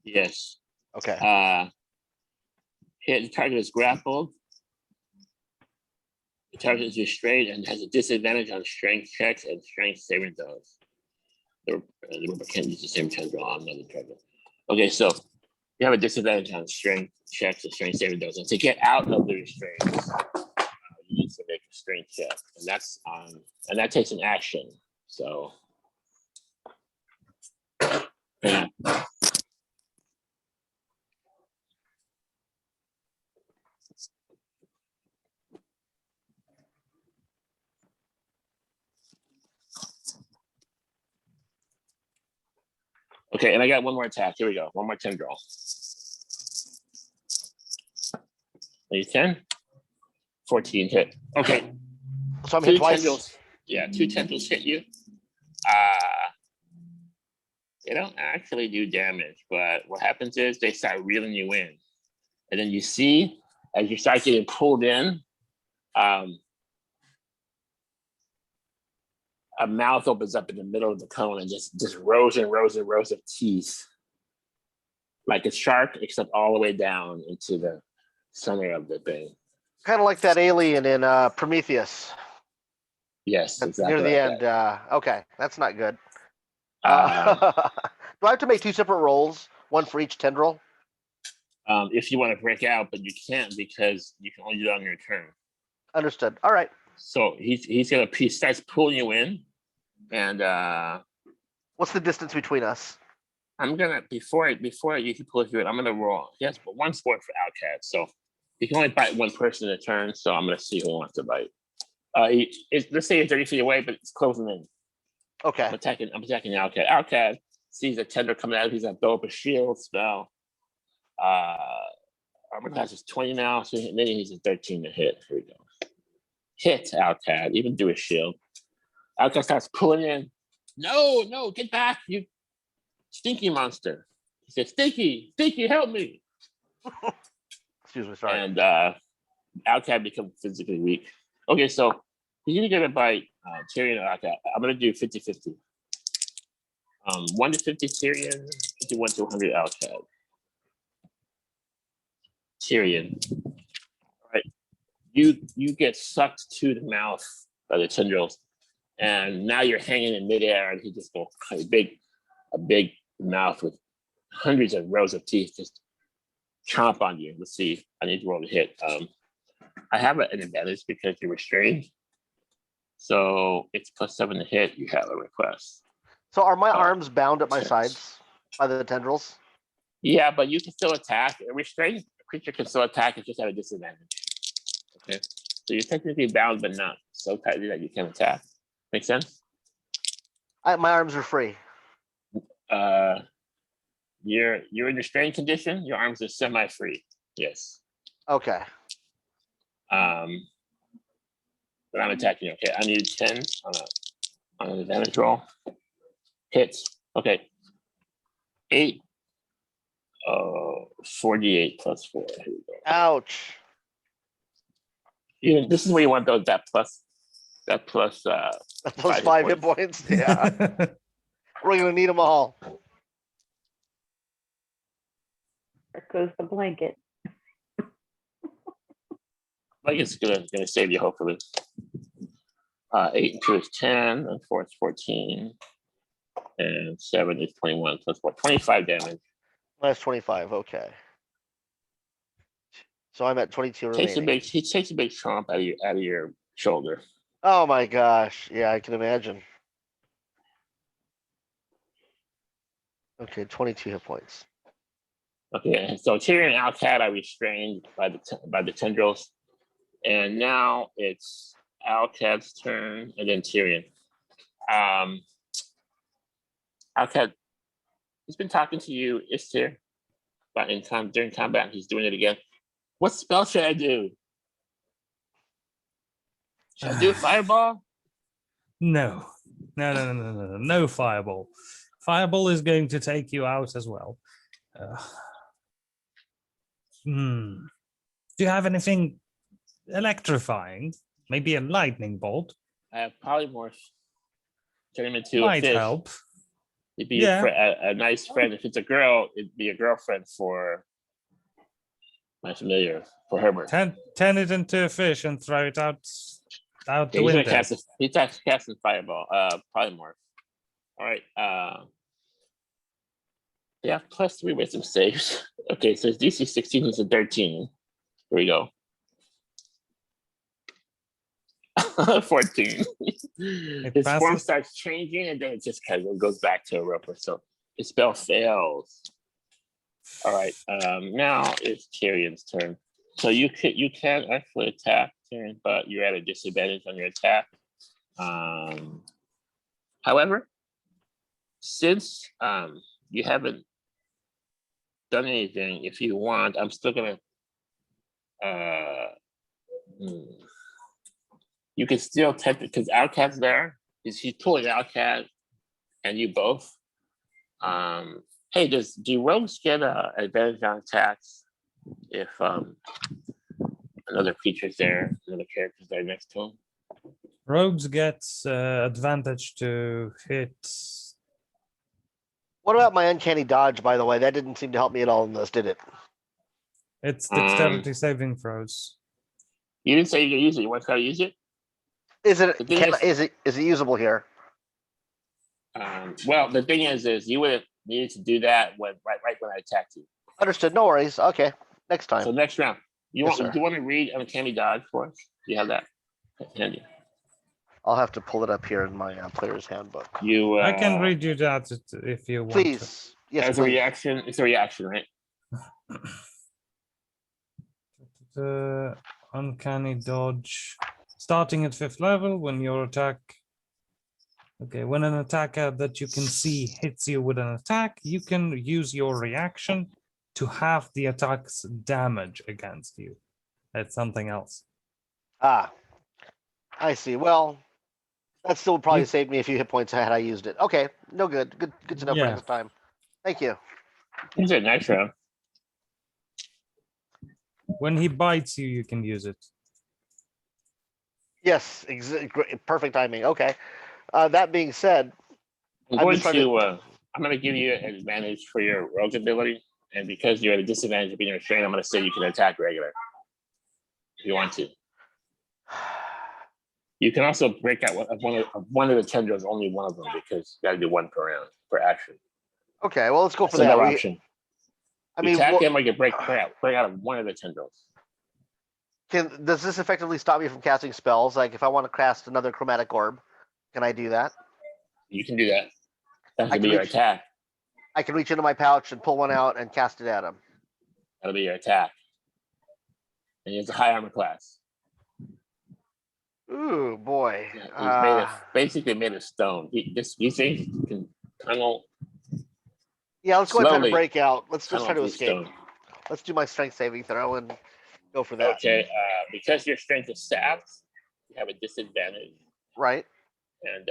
Yes. Okay. Hit the target is grappled. The target is restrained and has a disadvantage on strength checks and strength saving throws. The roper can't use the same tendril on another target. Okay, so you have a disadvantage on strength checks and strength saving throws. And to get out of the restraints, you need to make a strength check, and that takes an action. So. Yeah. Okay, and I got 1 more attack. Here we go. 1 more tendril. Are you 10? 14 hit. Okay. So I'm hit 2 twice. tendrils. Yeah, 2 tendrils hit you. They don't actually do damage, but what happens is they start reeling you in. And then you see, as you start getting pulled in, a mouth opens up in the middle of the cone and just rows and rows and rows of teeth. Like a shark, except all the way down into center of the thing. Kind of like that alien in Prometheus Yes, exactly. near the like end. that. Okay, that's not good. Um, Do I have to make 2 separate rolls, one for each tendril? if you want to break out, but you can't because you can only do it on your turn. Understood. All right. So he starts pulling you in, and What's the distance between us? I'm gonna before you can pull you in, I'm gonna roll. Yes, but one sport for outcast, so you can only bite one person at a turn. So I'm gonna see who wants to bite. Let's say it's 30 feet away, but it's closing in. Okay. I'm attacking the outcast. Outcast sees a tender coming out. He's gonna throw up a shield spell. Armor class is 20 now, so then he's a 13 to hit. Here we go. Hit outcast, even do a shield. Outcast starts pulling in. No, get back, you stinky monster. He says, Stinky, help me. Excuse me, sorry. And outcast becomes physically weak. Okay, so he's gonna get it by Tyrion or outcast. I'm gonna do 50-50. 1 to 50 Tyrion, 51 to 100 outcast. Tyrion. All right. You get sucked to the mouth by the tendrils, and now you're hanging in midair, and he just goes a big mouth with hundreds of rows of teeth just chomp on you. Let's see. I need to roll to hit. I have an advantage because you're restrained, so it's +7 to hit. You have a request. So are my arms bound at my sides by the tendrils? Yeah, but you can still attack. A restrained creature can still attack. It's just at a disadvantage. Okay, so you're technically bound, but not so tightly that you can attack. Make sense? My arms are free. You're in restrained condition. Your arms are semi-free. Yes. Okay. But I'm attacking. Okay, I need 10 on an advantage roll. Hits. Okay. 8. 48 +4. Here we go. Ouch. This is where you want that plus Those 5 5 hit points. Yeah. We're gonna need them all. There goes the blanket. Like it's gonna save you hopefully. 8 and 2 is 10, and 4 is 14, and 7 is 21 +4, 25 damage. Minus 25. Okay. So I'm at 22 remaining. He takes a big chomp out of your shoulder. Oh my gosh. Yeah, I can imagine. Okay, 22 hit points. Okay, so Tyrion and Outcat are restrained by the tendrils, and now it's Outcat's turn, and then Tyrion. Outcat, he's been talking to you, Istir, but during combat, he's doing it again. What spell should I do? Should I do a fireball? No, no fireball. Fireball is going to take you out as well. Do you have anything electrifying? Maybe a lightning bolt? I have polymorph. Turn him into a Might fish. help. It'd be Yeah. a nice friend. If it's a girl, it'd be a girlfriend for my familiar, for Herbert. Turn it into a fish and throw it out the He's window. gonna he's casting fireball, polymorph. All right. Yeah, +3 wisdom saves. Okay, so it's DC 16 is a 13. Here we go. 14. His form passes. starts changing, and then it just kind of goes back to a roper. So his spell fails. All right. Now it's Tyrion's turn. So you can actually attack Tyrion, but you're at a disadvantage on your attack. However, since you haven't done anything, if you want, I'm still gonna. You can still tempt it because Outcat's there. He's pulling Outcat and you both. Hey, do rogues get advantage on attacks if another creature's there, another character's there next to him? Rogues get advantage to hit. What about my uncanny dodge, by the way? That didn't seem to help me at all in this, did it? It's dexterity saving throws. You didn't say you can use it. You want to try to use it? Is it? The thing Is it usable here? Well, the thing is you would have needed to do that right when I attacked you. Understood. No worries. Okay. Next time. So next round, Yes, sir. do you want to read Uncanny Dodge for us? Do you have that handy? I'll have to pull it up here in my player's handbook. You. I can read you that if you want to. Please. Yes, As a please. reaction, it's a reaction, right? The uncanny dodge. Starting at 5th level, when your attack. Okay, when an attacker that you can see hits you with an attack, you can use your reaction to halve the attack's damage against you. That's something else. Ah, I see. Well, that still would probably You- save me a few hit points had I used it. Okay, no good. Good to know for Yeah. next time. Thank you. It's a next round. When he bites you, you can use it. Yes, perfect timing. Okay. That being said, I'm I'm going just trying to. I'm going to give you an advantage for your rogue ability, and because you're at a disadvantage of being restrained, I'm going to say you can attack regular. If you want to. You can also break out one of the tendrils, only one of them, because you got to do one per round per action. okay. Well, let's go for That's that. another option. I You mean, attack him, or you break out of one of the tendrils. does this effectively stop me from casting spells? Like, if I want to cast another chromatic orb, can I do that? You can do that. That I could can be your reach- attack. I can reach into my pouch and pull one out and cast it at him. That'll be your attack. And he has a high armor class. Ooh, boy. He's basically made of stone. You think he can tunnel? Yeah, let's go ahead and try to slowly break out. Let's just try tunnel to through escape. stone. Let's do my strength saving throw and go for that. Okay, because your strength is sapped, you have a disadvantage, Right. and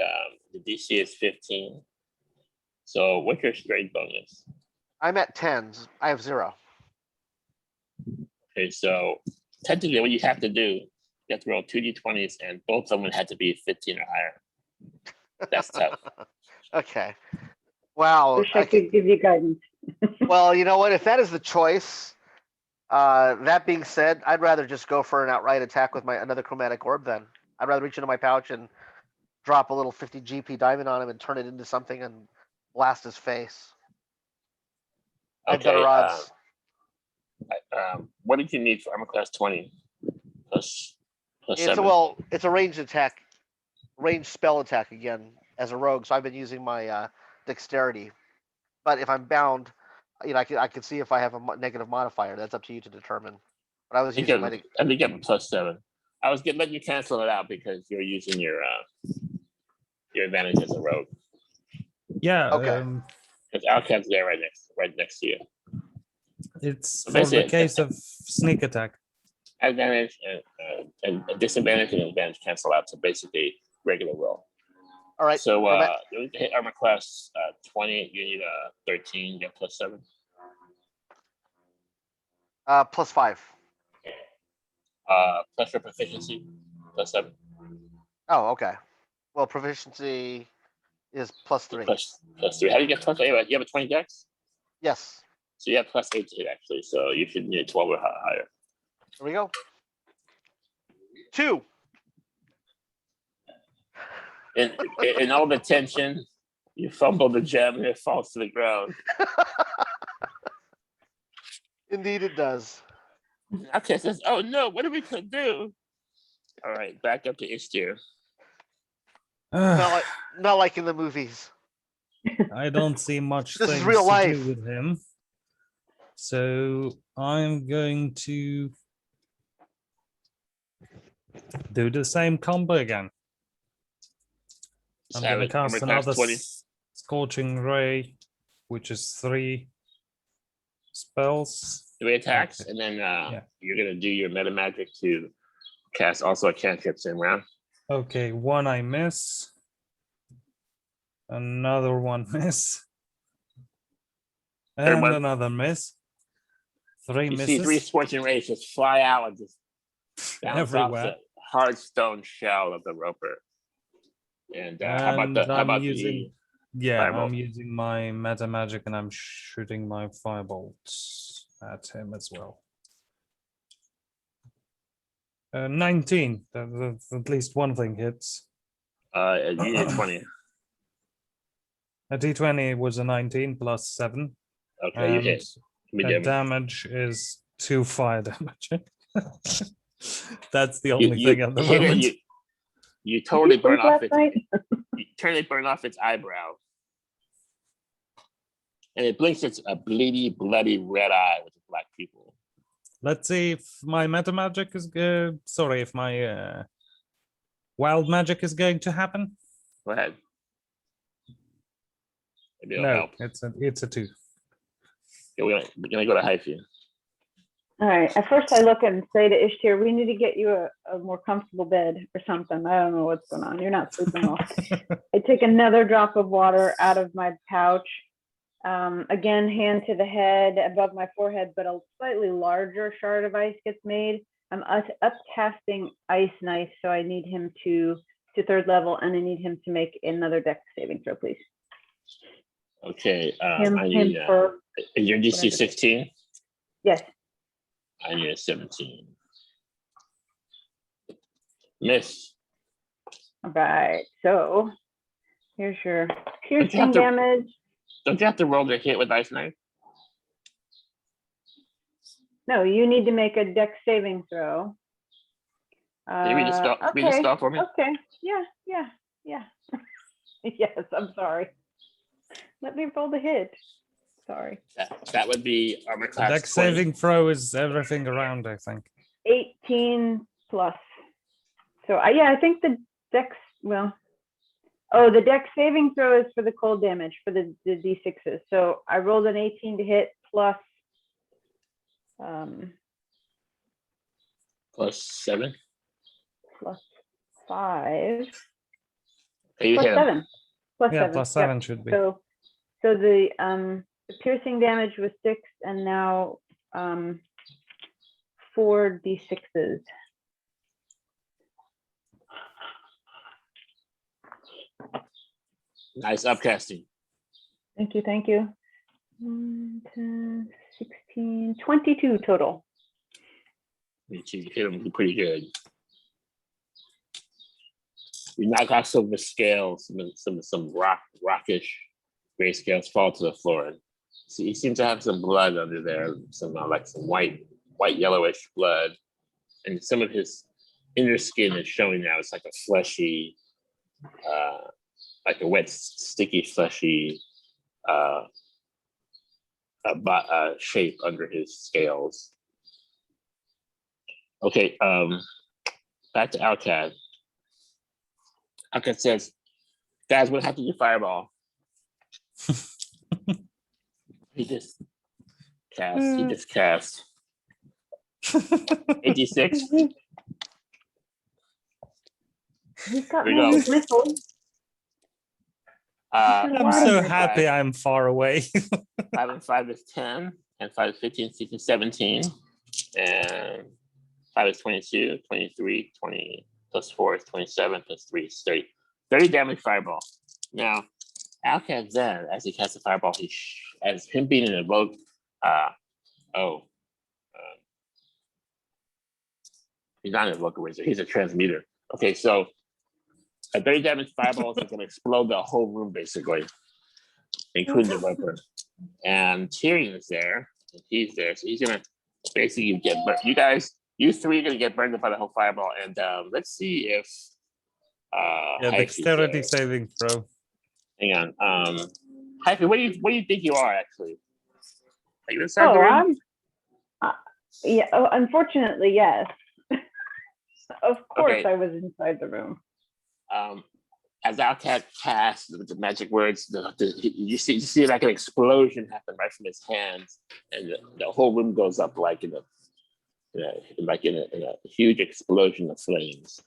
the DC is 15. So what's your strength bonus? I'm at 10s. I have 0. Okay, so technically what you have to do, you have to roll 2d20s, and both of them would have to be 15 or higher. That's tough. Okay. Wow. Wish I could give you guidance. Well, you know what? If that is the choice, that being said, I'd rather just go for an outright attack with my another chromatic orb then. I'd rather reach into my pouch and drop a little 50 GP diamond on him and turn it into something and blast his face. I have better odds. What did you need for armor class 20 plus It's 7? it's a ranged attack, ranged spell attack again as a rogue. So I've been using my dexterity. But if I'm bound, I can see if I have a negative modifier. That's up to you to determine. But I was using my. I think you have a plus 7. I was letting you cancel it out because you're using your advantage as a rogue. Yeah. Okay. Because Alcat's there right next to you. It's So for the basically- case of sneak attack. Advantage and a disadvantage and advantage cancel out. So basically regular roll. All right. So you hit armor class 20. You need a 13. You get plus 7. Plus 5. Plus your proficiency plus 7. Oh, okay. Well, proficiency is plus 3. Plus 3. How do you get plus 8? You have a 20 dex? Yes. So you have plus 8 to hit actually. So you should need 12 or higher. Here we go. 2. In all the tension, you fumble the gem and it falls to the ground. Indeed, it does. Okay, says, "Oh no, what are we gonna do?" All right, back up to Istir. Not like in the movies. I don't see much This is things real to life. do with him. So I'm going to do the same combo again. I'm going to cast another Scorching Ray, which is 3 spells. 3 attacks, Okay. and then Yeah. you're gonna do your meta magic to cast also a cantrip same round. Okay, 1 I miss. Another 1 miss. And one. another miss. 3 You see 3 misses scorching rays just fly out and just bounce off everywhere. the hard stone shell of the roper. And how about I'm using, yeah, fireball? I'm using my meta magic and I'm shooting my firebolt at him as well. 19. At least one thing hits. You need 20. A d20 was a 19 plus 7. Okay, you And hit. Give me the damage. damage is 2 fire damage. That's the You, only you thing at the hit it, moment. you totally Did you burn sleep off last its night? you totally burn off its eyebrow. And it blinks its a bleedy, bloody red eye with a black pupil. Let's see if my meta magic is good. Sorry, if my wild magic is going to happen. Go ahead. Maybe it'll No, help. it's a 2. Okay, we're gonna go to Hyphy. All right. At first, I look and say to Ishtir, "We need to get you a more comfortable bed or something." I don't know what's going on. You're not sleeping well. I take another drop of water out of my pouch. Again, hand to the head above my forehead, but a slightly larger shard of ice gets made. I'm upcasting Ice Knife, so I need him to 3rd level, and I need him to make another Dex saving throw, please. Okay, Him, I him need for is your DC whatever. 16? Yes. I need a 17. Miss. All right. So here's your you have piercing to- damage. Don't you have to roll to hit with Ice Knife? No, you need to make a Dex saving throw. Can you read the spell, read the Okay. spell for me? Okay. Yeah. Yes, I'm sorry. Let me roll the hit. Sorry. That would be armor class Dex 20. saving throw is everything around, I think. 18 plus. So I think the Dex, the Dex saving throw is for the cold damage for the D6s. So I rolled an 18 to hit plus Plus 7. plus 5 Okay, you plus hit him. 7 plus Yeah, 7. plus 7 should be. So the piercing damage was 6 and now 4 D6s. Nice upcasting. Thank you. 10, 16, 22 total. You hit him pretty good. You knock off some of the scales, some rockish gray scales fall to the floor. So you seem to have some blood under there, some white yellowish blood, and some of his inner skin is showing now. It's like a fleshy, like a wet, sticky, fleshy shape under his scales. Okay, back to Alcad. Alcad says, "Guys, what happened to your fireball?" He just cast. 86. He's got Here we go. magic missiles. I'm so happy I'm far away. 5 and 5 is 10, and 5 is 15, 16, 17, and 5 is 22, 23, 20 plus 4 is 27, plus 3 is 30. 30 damage fireball. Now, Alcad then, as he casts a fireball, as him being an evoke, he's not an evoker wizard, he's a transmuter. Okay, so a 30 damage fireball is going to explode the whole room, basically, including the weapon. And Tyrion is there, and he's there, so he's going to basically get burned. You 3 are going to get burned up by the whole fireball, and let's see if Yeah, dexterity Hyphy's saving throw. hang on. Hyphy, what do you think you are actually? Are you inside the room? Unfortunately, yes. Of course, Okay. I was inside the room. As Alcad casts the magic words, you see like an explosion happen right from his hands, and the whole room goes up like in a huge explosion of flames.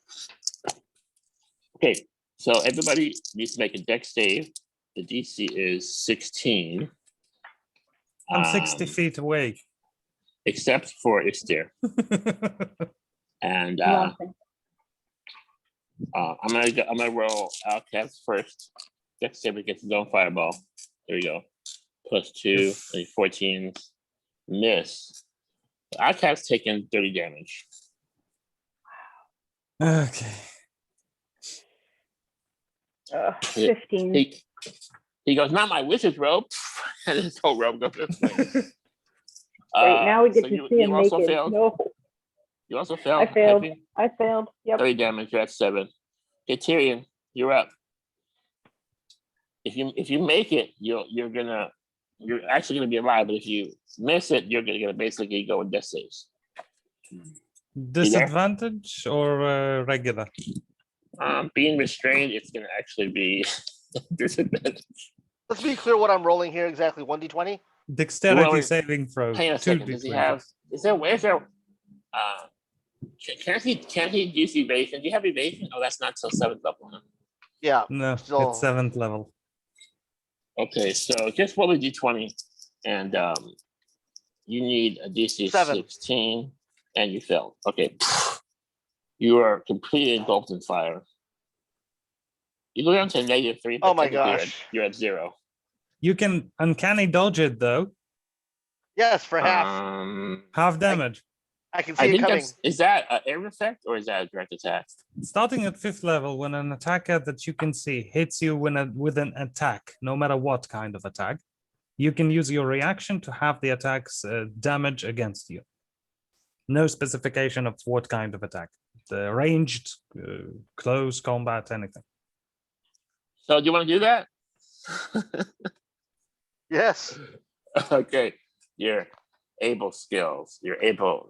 Okay, so everybody needs to make a dex save. The DC is 16. I'm 60 feet away. Except for Istir. And Nothing. I'm gonna roll Alcad's first. Dex save against his own fireball. There we go. Plus 2, 14s. Miss. Alcad's taken 30 damage. Okay. Yeah. 15. He goes, not my wizard's robe. And his whole robe goes this way. Great. Now we get so to see him also naked. failed. No, You also failed. I failed. typing. I failed. Yep. 30 damage. You're at 7. Okay, Tyrion, you're up. If you make it, you're actually gonna be alive. But if you miss it, you're gonna basically go in death saves. Disadvantage or regular? Being restrained, it's gonna actually be disadvantage. Let's be clear what I'm rolling here exactly. 1d20. Dexterity Well, saving throw. Hang on a second. Does he have? Where's there? Can't he use evasion? Do you have evasion? Oh, that's not till 7th level. Huh? Yeah. No, Still- it's 7th level. Okay, so just roll a d20, and you need a DC 7. 16, and you failed. Okay, you are completely engulfed in fire. You go down to -3. But Oh my technically gosh. you're at 0. You can uncanny dodge it though. Yes, for half. Half damage. I can see I it think coming. is that an air effect or is that a direct attack? Starting at 5th level, when an attacker that you can see hits you with an attack, no matter what kind of attack, you can use your reaction to have the attack's damage against you. No specification of what kind of attack. The ranged, close combat, anything. So do you want to do that? Yes. Okay, your able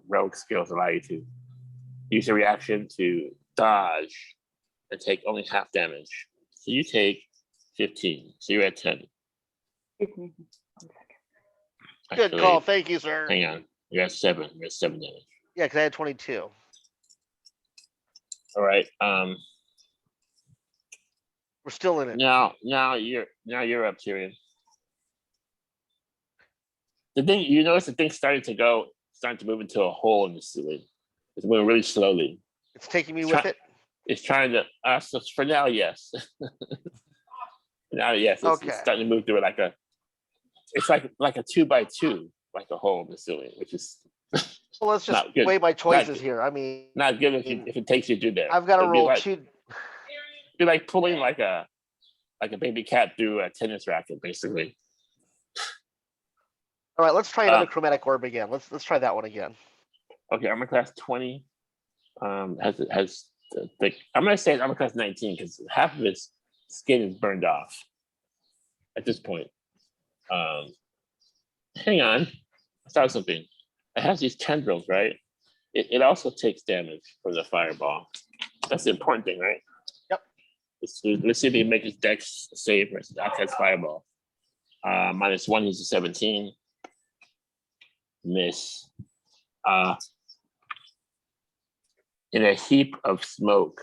rogue skills allow you to use a reaction to dodge and take only half damage. So you take 15. So you're at 10. Excuse me. 1 second. Good Actually, call. Thank you, sir. Hang on. You're at 7. You're at 7 damage. Yeah, because I had 22. All right. We're still in it. Now you're up, Tyrion. The thing you notice the thing starting to move into a hole in the ceiling. It's moving really slowly. It's taking me with it. It's trying to so for now, yes. Now, yes, Okay. it's starting to move through it it's like a 2x2, like a hole in the ceiling, which is Well, let's just not good. weigh my choices good. here. I mean, not good if it takes you through there. I've got to It'd be roll like, 2. be like pulling like a baby cat through a tennis racket, basically. All right, let's try another chromatic orb again. Let's try that one again. Okay, armor class 20 has I'm gonna say it's armor class 19 because half of its skin is burned off at this point. Hang on, I thought of something. It has these tendrils, right? It also takes damage from the fireball. That's the important thing, right? Yep. Let's see if he can make his dex save versus Outcast Fireball. -1, he's a 17. Miss. In a heap of smoke,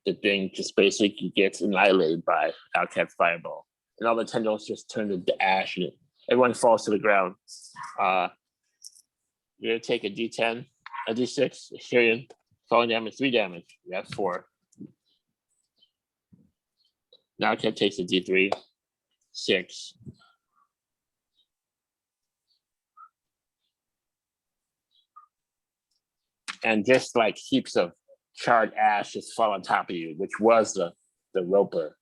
the thing just basically gets annihilated by Outcast Fireball. And all the tendrils just turn to ash and everyone falls to the ground. You're gonna take a D10, a D6, Tyrion, falling damage, 3 damage. You have 4. Now Cat takes a D3, 6. And just like heaps of charred ash just fall on top of you, which was the roper.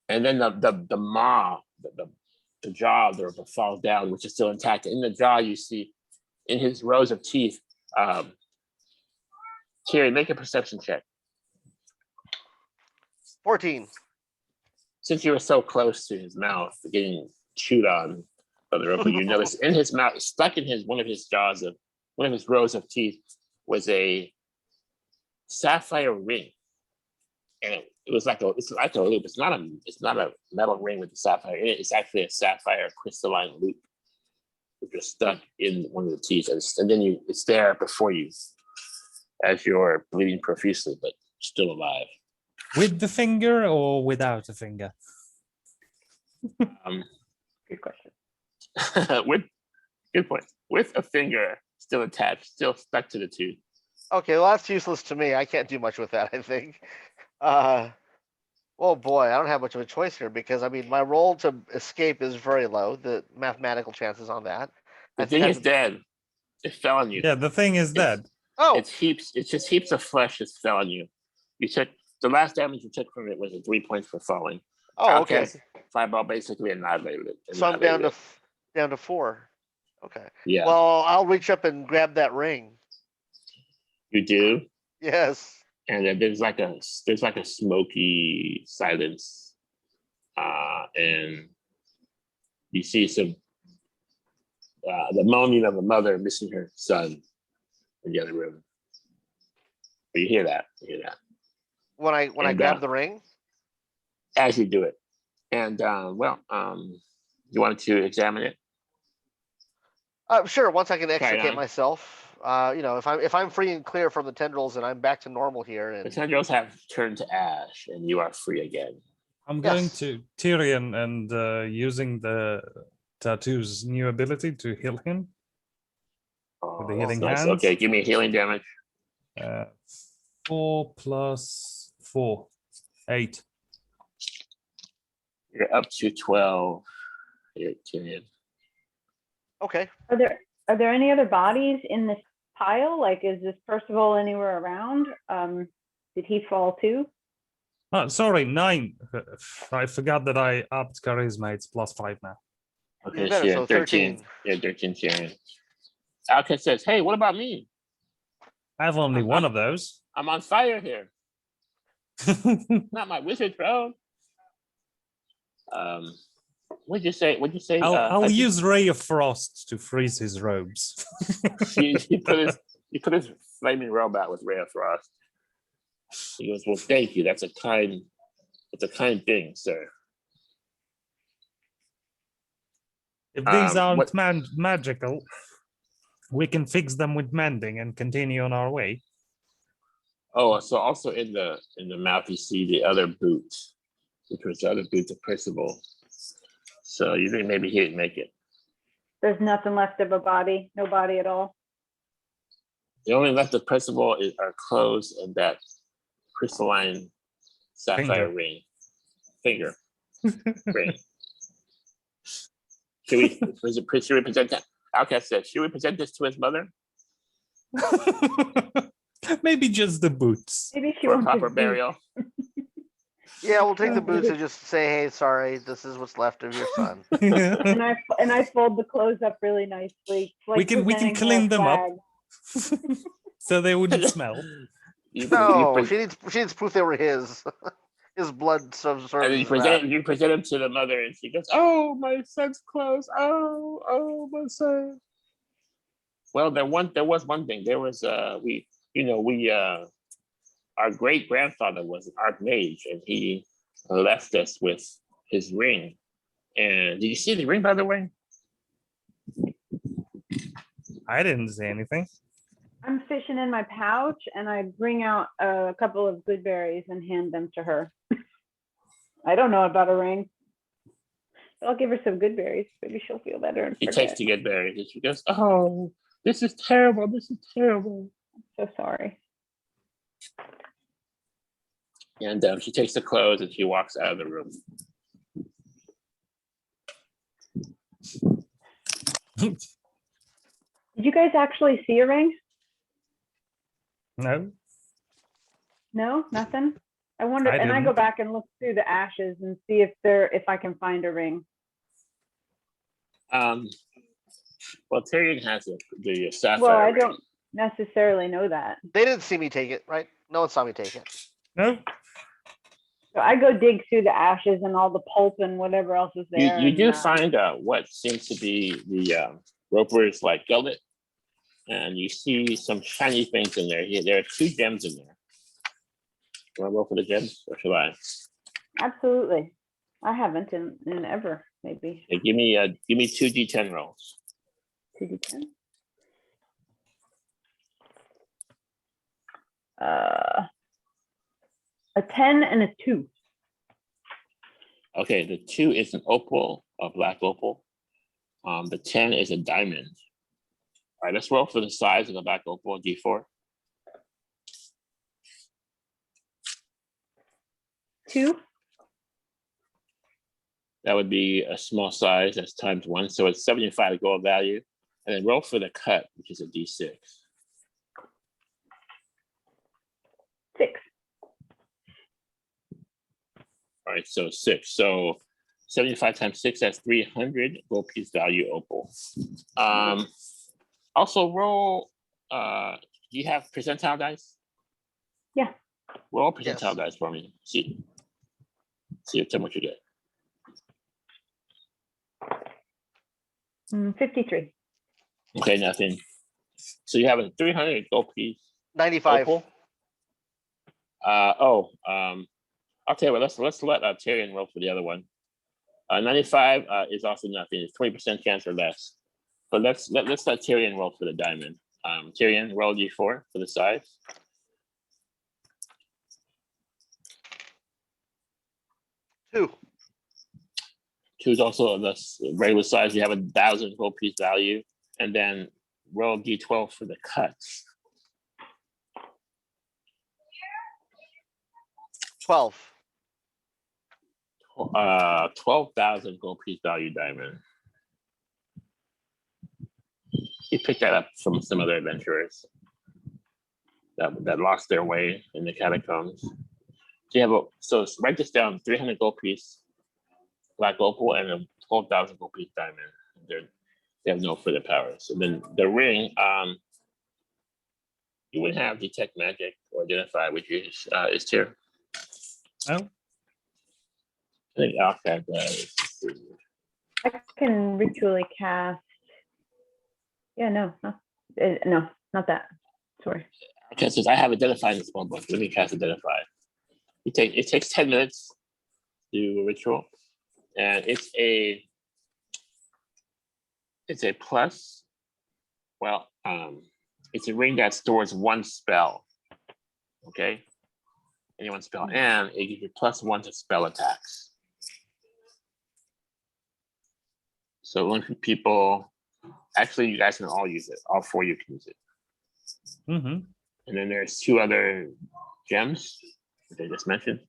And then the maw, the jaw of the roper falls down, which is still intact. In the jaw, you see in his rows of teeth, Tyrion, make a perception check. 14. Since you were so close to his mouth, getting chewed on by the roper, you notice in his mouth, stuck in one of his rows of teeth, was a sapphire ring, and it was like it's like a loop. It's not a metal ring with a sapphire in it. It's actually a sapphire crystalline loop, which was stuck in one of the teeth, and then it's there before you, as you're bleeding profusely, but still alive. With the finger or without a finger? Good question. Good point. With a finger still attached, still stuck to the tooth. Okay, well that's useless to me. I can't do much with that, I think. Oh boy, I don't have much of a choice here because I mean my roll to escape is very low. The mathematical chances on that. The thing is dead. It fell on you. Yeah, the thing is dead. Oh, It's just heaps of flesh just fell on you. You took the last damage you took from it was 3 points for falling. Oh, okay. Fireball basically annihilated it. So I'm down annihilated to down to 4. Okay. Yeah, Well, I'll reach up and grab that ring. you do. Yes. And then there's like a smoky silence, and you see some the moaning of a mother missing her son in the other room. But you hear that. When I And, grab the ring. As you do it, and you wanted to examine it. Sure. Once I can Try it extricate on. myself, if I'm free and clear from the tendrils and I'm back to normal here, The and tendrils have turned to ash, and you are free again. I'm going Yes. to Tyrion and using the tattoo's new ability to heal him. Oh, the that's healing nice. hands? Okay, give me healing damage. 4 + 4, 8. You're up to 12. Here, Tyrion. okay. Are there any other bodies in this pile? Like, is this Percival anywhere around? Did he fall too? Oh, sorry, 9. I forgot that I upped charisma. It's +5 now. Okay, better, so so 13. 13. Yeah, 13, Tyrion. Alcatraz says, "Hey, what about me? I have only one of those. I'm on fire here. Not my wizard throne." What'd you say? I'll use Ray of Frost to freeze his robes. He put his flaming robot with Ray of Frost. He goes, "Well, thank you. It's a kind thing, sir." If these aren't what- magical, we can fix them with mending and continue on our way. Oh, so also in the mouth you see the other boot, which was the other boot of Percival. So you think maybe he didn't make it. There's nothing left of a body, no body at all. The only left of Percival are clothes and that crystalline sapphire finger ring. Should we present that? Outcast said, "Should we present this to his mother Maybe just the boots. Maybe she for a wants proper his boot. burial?" Yeah, we'll take the boots and just say, "Hey, sorry, this is what's left of your son." And I fold the clothes up really nicely. Like we can presenting her clean a them up flag. so they wouldn't smell. No, she needs proof they were his. His blood serves And as that. you present him to the mother, and she goes, "Oh, my son's clothes. Oh, my son." Well, there was one thing. There was our great grandfather was an Rat Mage, and he left us with his ring. And did you see the ring, by the way? I didn't say anything. I'm fishing in my pouch and I bring out a couple of good berries and hand them to her. I don't know about a ring. I'll give her some good berries. Maybe she'll feel better and He forget. takes to get buried, and she goes, "Oh, this is terrible. This is terrible." So sorry. And she takes the clothes and she walks out of the room. Did you guys actually see a ring? No, No, nothing. I wonder, I and I go didn't. back and look through the ashes and see if I can find a ring. Well, Tyrion has the sapphire. Well, I ring. don't necessarily know that. They didn't see me take it, right? No one saw me take it. no. So I go dig through the ashes and all the pulp and whatever else is there. You do and, find what seems to be the roper's like gullet, and you see some shiny things in there. There are 2 gems in there. You want to roll for the gems, or should I? Absolutely. I haven't in ever, maybe. Yeah, give me 2 D10 rolls. 2d10. A 10 and a 2. Okay, the 2 is an opal, a black opal. The 10 is a diamond. All right, let's roll for the size of the black opal, D4. 2. That would be a small size, that's times 1, so it's 75 gold value. And then roll for the cut, which is a D6. 6. All right, so 6. So 75 times 6, that's 300 gold piece value opal. Also roll, do you have percentile dice? Yeah. Roll percentile Yes. dice for me. See how much you get. 53. Okay, nothing. So you have a 300 gold piece 95. opal. I'll tell you what, let's let Tyrion roll for the other one. 95 is also nothing. It's 20% chance or less. But let's let Tyrion roll for the diamond. Tyrion, roll d4 for the size. 2. 2 is also the regular size. You have 1,000 gold piece value, and then roll d12 for the cuts. 12. 12,000 gold piece value diamond. You picked that up from some other adventurers that lost their way in the catacombs. So you have so write this down: 300 gold piece black opal and a 12,000 gold piece diamond. They have no further powers. And then the ring, you wouldn't have detect magic or identify, which is tier. Oh, I think Alcad does. I can ritually cast. Yeah, no, not that. Sorry. Okay, says I have identify in the spell book. Let me cast identify. It takes 10 minutes to do a ritual, and it's a plus. Well, it's a ring that stores 1 spell. Okay, any 1 spell, and it gives you +1 to spell attacks. So when people, actually, you guys can all use it. All 4 of you can use it. mm-hmm. And then there's 2 other gems that I just mentioned.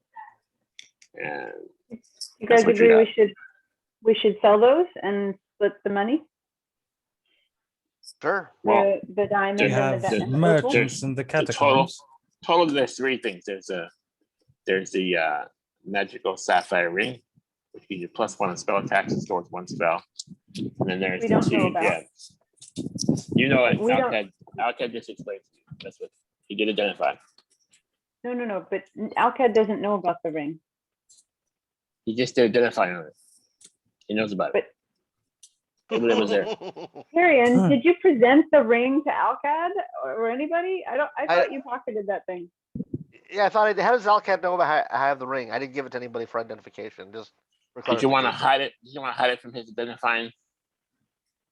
And You guys what you agree got. we should sell those and split the money? Sure. Well, The diamond You There's- have and the opal? merchants in the catacombs. total, there's 3 things. There's the magical sapphire ring, which gives you +1 on spell attacks and stores 1 spell. And then there's We the don't know 2 about. gems. You know it. We don't- Alcad just explained to you. That's what he did identify. No, but Alcad doesn't know about the ring. He just did identify on it. He knows about it. Everybody was there. Tyrion, did you present the ring to Alcad or anybody? I I- thought you pocketed that thing. Yeah, I thought, how does Alcad know about I have the ring? I didn't give it to anybody for identification. Just for Did you want to clarification. hide it? Did you want to hide it from his identifying?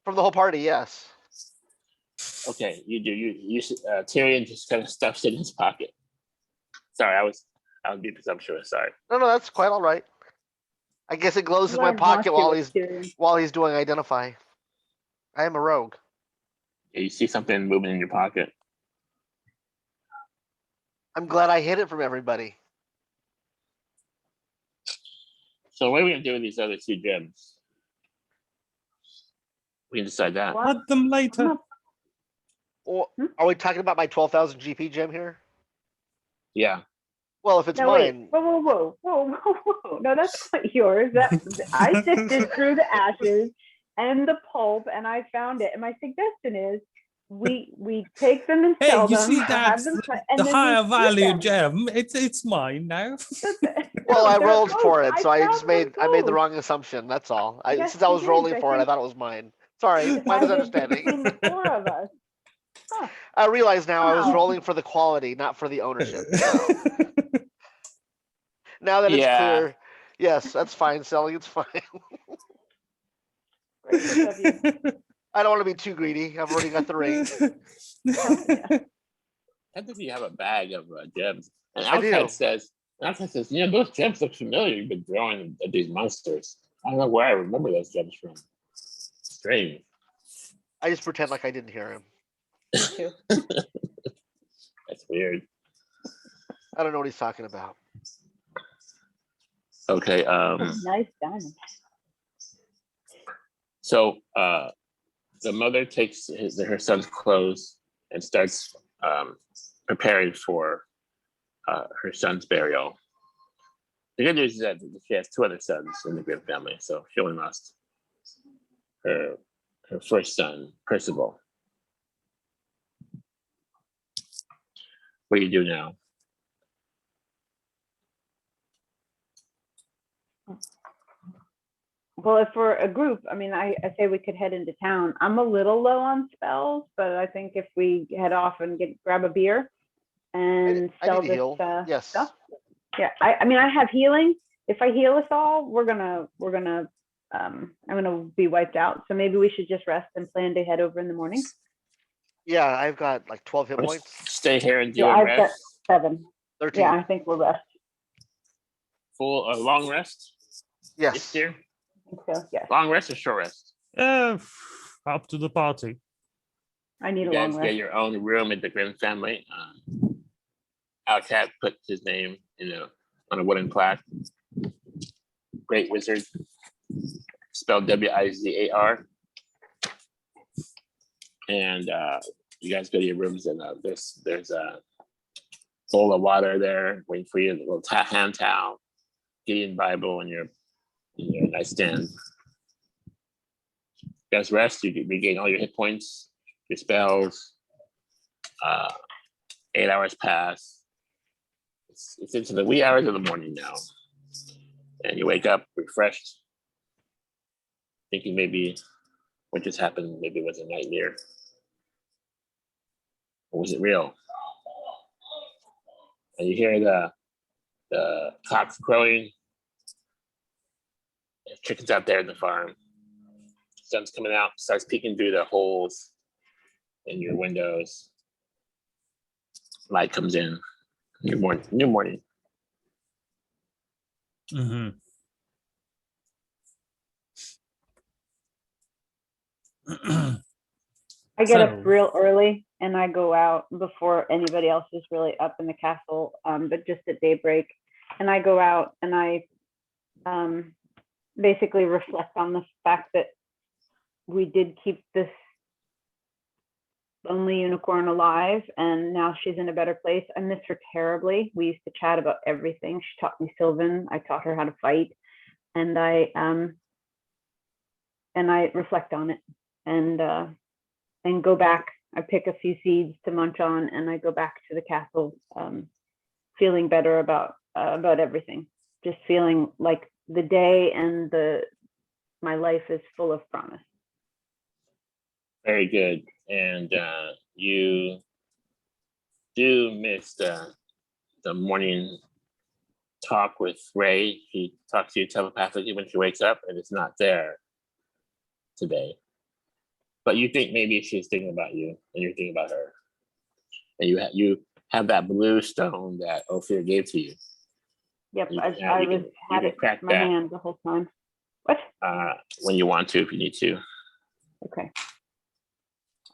From the whole party, yes. Okay, you do. You Tyrion just kind of stuffs it in his pocket. Sorry, I was being presumptuous. Sorry. No, that's quite all right. I guess it glows in my Lord pocket wants you with Tyrion. while he's doing identify. I am a rogue. Yeah, you see something moving in your pocket. I'm glad I hid it from everybody. So what are we gonna do with these other 2 gems? We can decide that. What? Add them later. Or Hmm? are we talking about my 12,000 GP gem here? Yeah. Well, if it's No, wait. mine, Whoa. No, that's not yours. I sifted through the ashes and the pulp and I found it. And my suggestion is we take them and Hey, sell you them. see have that's them cut, the and then we higher split value them. gem. It's mine now. well, I They're rolled both- for it, so I found just them I made the both. wrong assumption. That's all. Yes, Since I you was did. rolling I for it, I think- thought it was mine. Sorry, my Decided between misunderstanding. the 4 of us. Huh. I realize now I was Wow. rolling for the quality, not for the ownership. So now that it's Yeah. clear, yes, that's fine. Selling, it's fine. Gracious of you. I don't want to be too greedy. I've already got the ring. Technically, you have a bag of gems. And I do. Alcad says, you know, those gems look familiar. You've been throwing at these monsters. I don't know where I remember those gems from. Strange. I just pretend like I didn't hear him. That's weird. I don't know what he's talking about. Okay. Nice diamond. So the mother takes her son's clothes and starts preparing for her son's burial. The good news is that she has 2 other sons in the Grimm family, so she only lost her first son, Percival. What do you do now? Well, if we're a group, I mean, I say we could head into town. I'm a little low on spells, but I think if we head off and grab a beer and I sell need to this heal. Yes. stuff. Yeah, I mean, I have healing. If I heal us all, I'm gonna be wiped out. So maybe we should just rest and plan to head over in the morning. Yeah, I've got like 12 hit Let's points. stay here and do Yeah, a I've got rest. 7. 13. Yeah, I think we'll rest. Full long rest. Yes, Yes. dear. I think so, yes. Long rest or short rest? Up to the party. I need You a long guys rest. get your own room at the Grimm family. Alcat put his name on a wooden plaque. Great wizard, spelled Wizar. And you guys go to your rooms, and there's a bowl of water there waiting for you, a little hand towel, Gideon Bible, and your nightstand. You guys rest. You regain all your hit points, your spells. 8 hours pass. It's into the wee hours of the morning now, and you wake up refreshed, thinking maybe what just happened maybe was a nightmare, or was it real? And you hear the cocks crowing. There's chickens out there in the farm. Sun's coming out, starts peeking through the holes in your windows. Light comes in. New morning. Mm-hmm. I get up So- real early and I go out before anybody else is really up in the castle, but just at daybreak. And I go out and I basically reflect on the fact that we did keep this lonely unicorn alive, and now she's in a better place. I miss her terribly. We used to chat about everything. She taught me Sylvan. I taught her how to fight, and I reflect on it and go back. I pick a few seeds to munch on, and I go back to the castle, feeling better about everything. Just feeling like the day and my life is full of promise. Very good. And you do miss the morning talk with Ray. She talks to you telepathically when she wakes up, and it's not there today. But you think maybe she's thinking about you, and you're thinking about her. And you have that blue stone that Ophir gave to you. Yep, You I can had it crack in my that. hand the whole time. What? When you want to, if you need to. Okay.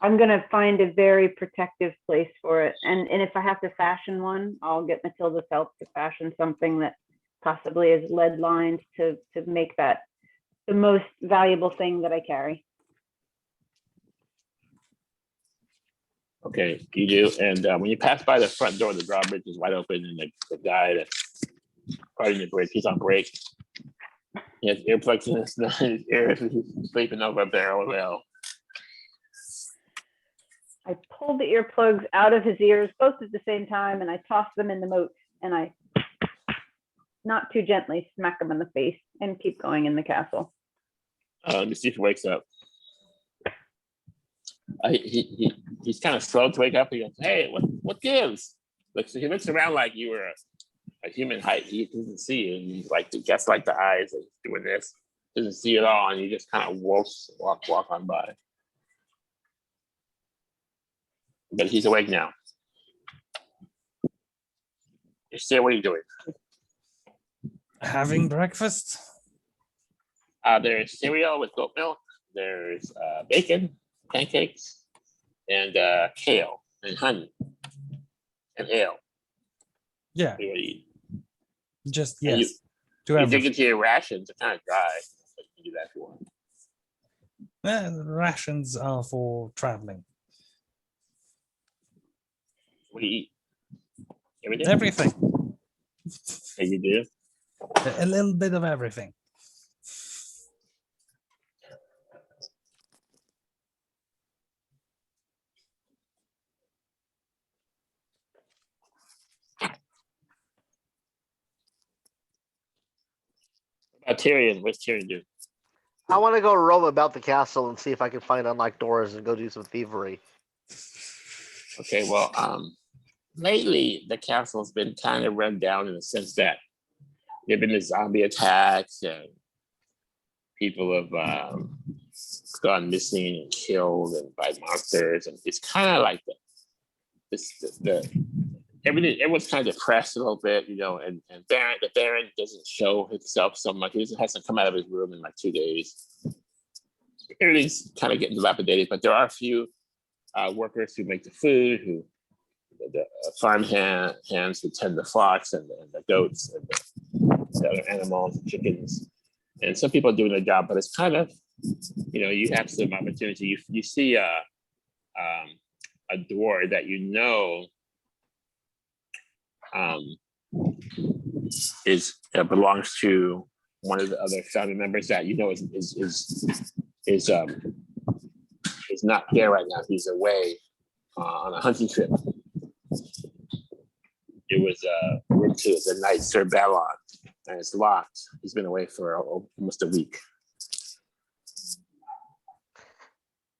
I'm gonna find a very protective place for it, and if I have to fashion one, I'll get Matilda's help to fashion something that possibly is lead lined to make that the most valuable thing that I carry. Okay, you do. And when you pass by the front door, the drawbridge is wide open, and the guy that's guarding the bridge, he's on break. He has earplugs in his ears. He's sleeping over up there. Oh, well. I pulled the earplugs out of his ears both at the same time, and I tossed them in the moat, and I, not too gently, smack him in the face and keep going in the castle. Let me see if he wakes up. He's kind of slow to wake up. He goes, "Hey, what gives?" He looks around like you were a human height. He doesn't see you. He's like just like the eyes, like doing this. Doesn't see you at all, and you just kind of walk on by. But he's awake now. You say, what are you doing? Having breakfast? There's cereal with goat milk. There's bacon, pancakes, and kale and honey and ale. Yeah, What do you eat? just And yes. To You dig everything. into your rations. They're kind of dry. But you can do that if you want. The rations are for traveling. What do you eat? Everything? Everything. Yeah, you do? A little bit of everything. Tyrion, what's Tyrion do? I want to go roam about the castle and see if I can find unlocked doors and go do some thievery. Okay, well, lately the castle's been kind of run down in the sense that there've been the zombie attacks and people have gone missing and killed and by monsters, and it's kind of like everyone's kind of depressed a little bit, you know, and the Baron doesn't show himself so much. He hasn't come out of his room in like 2 days. Everything's kind of getting dilapidated, but there are a few workers who make the food, the farm hands who tend the flocks and the goats and the other animals, the chickens, and some people are doing their job, but it's kind of, you know, you have some opportunity. You see a door that you know belongs to one of the other family members that you know is not there right now. He's away on a hunting trip. It was room 2, the night Sir Ballon, and it's locked. He's been away for almost a week.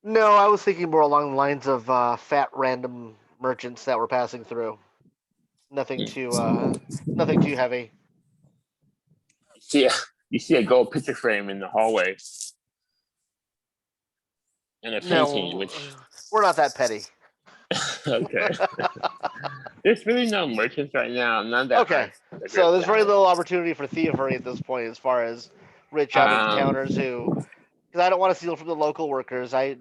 No, I was thinking more along the lines of fat random merchants that were passing through. Nothing too heavy. You see a gold picture frame in the hallway and a painting, No, which we're not that petty. okay. There's really no merchants right now. None that. Okay, so there's very little opportunity for thievery at this point, as far as rich out of towners who, because I don't want to steal from the local workers. That's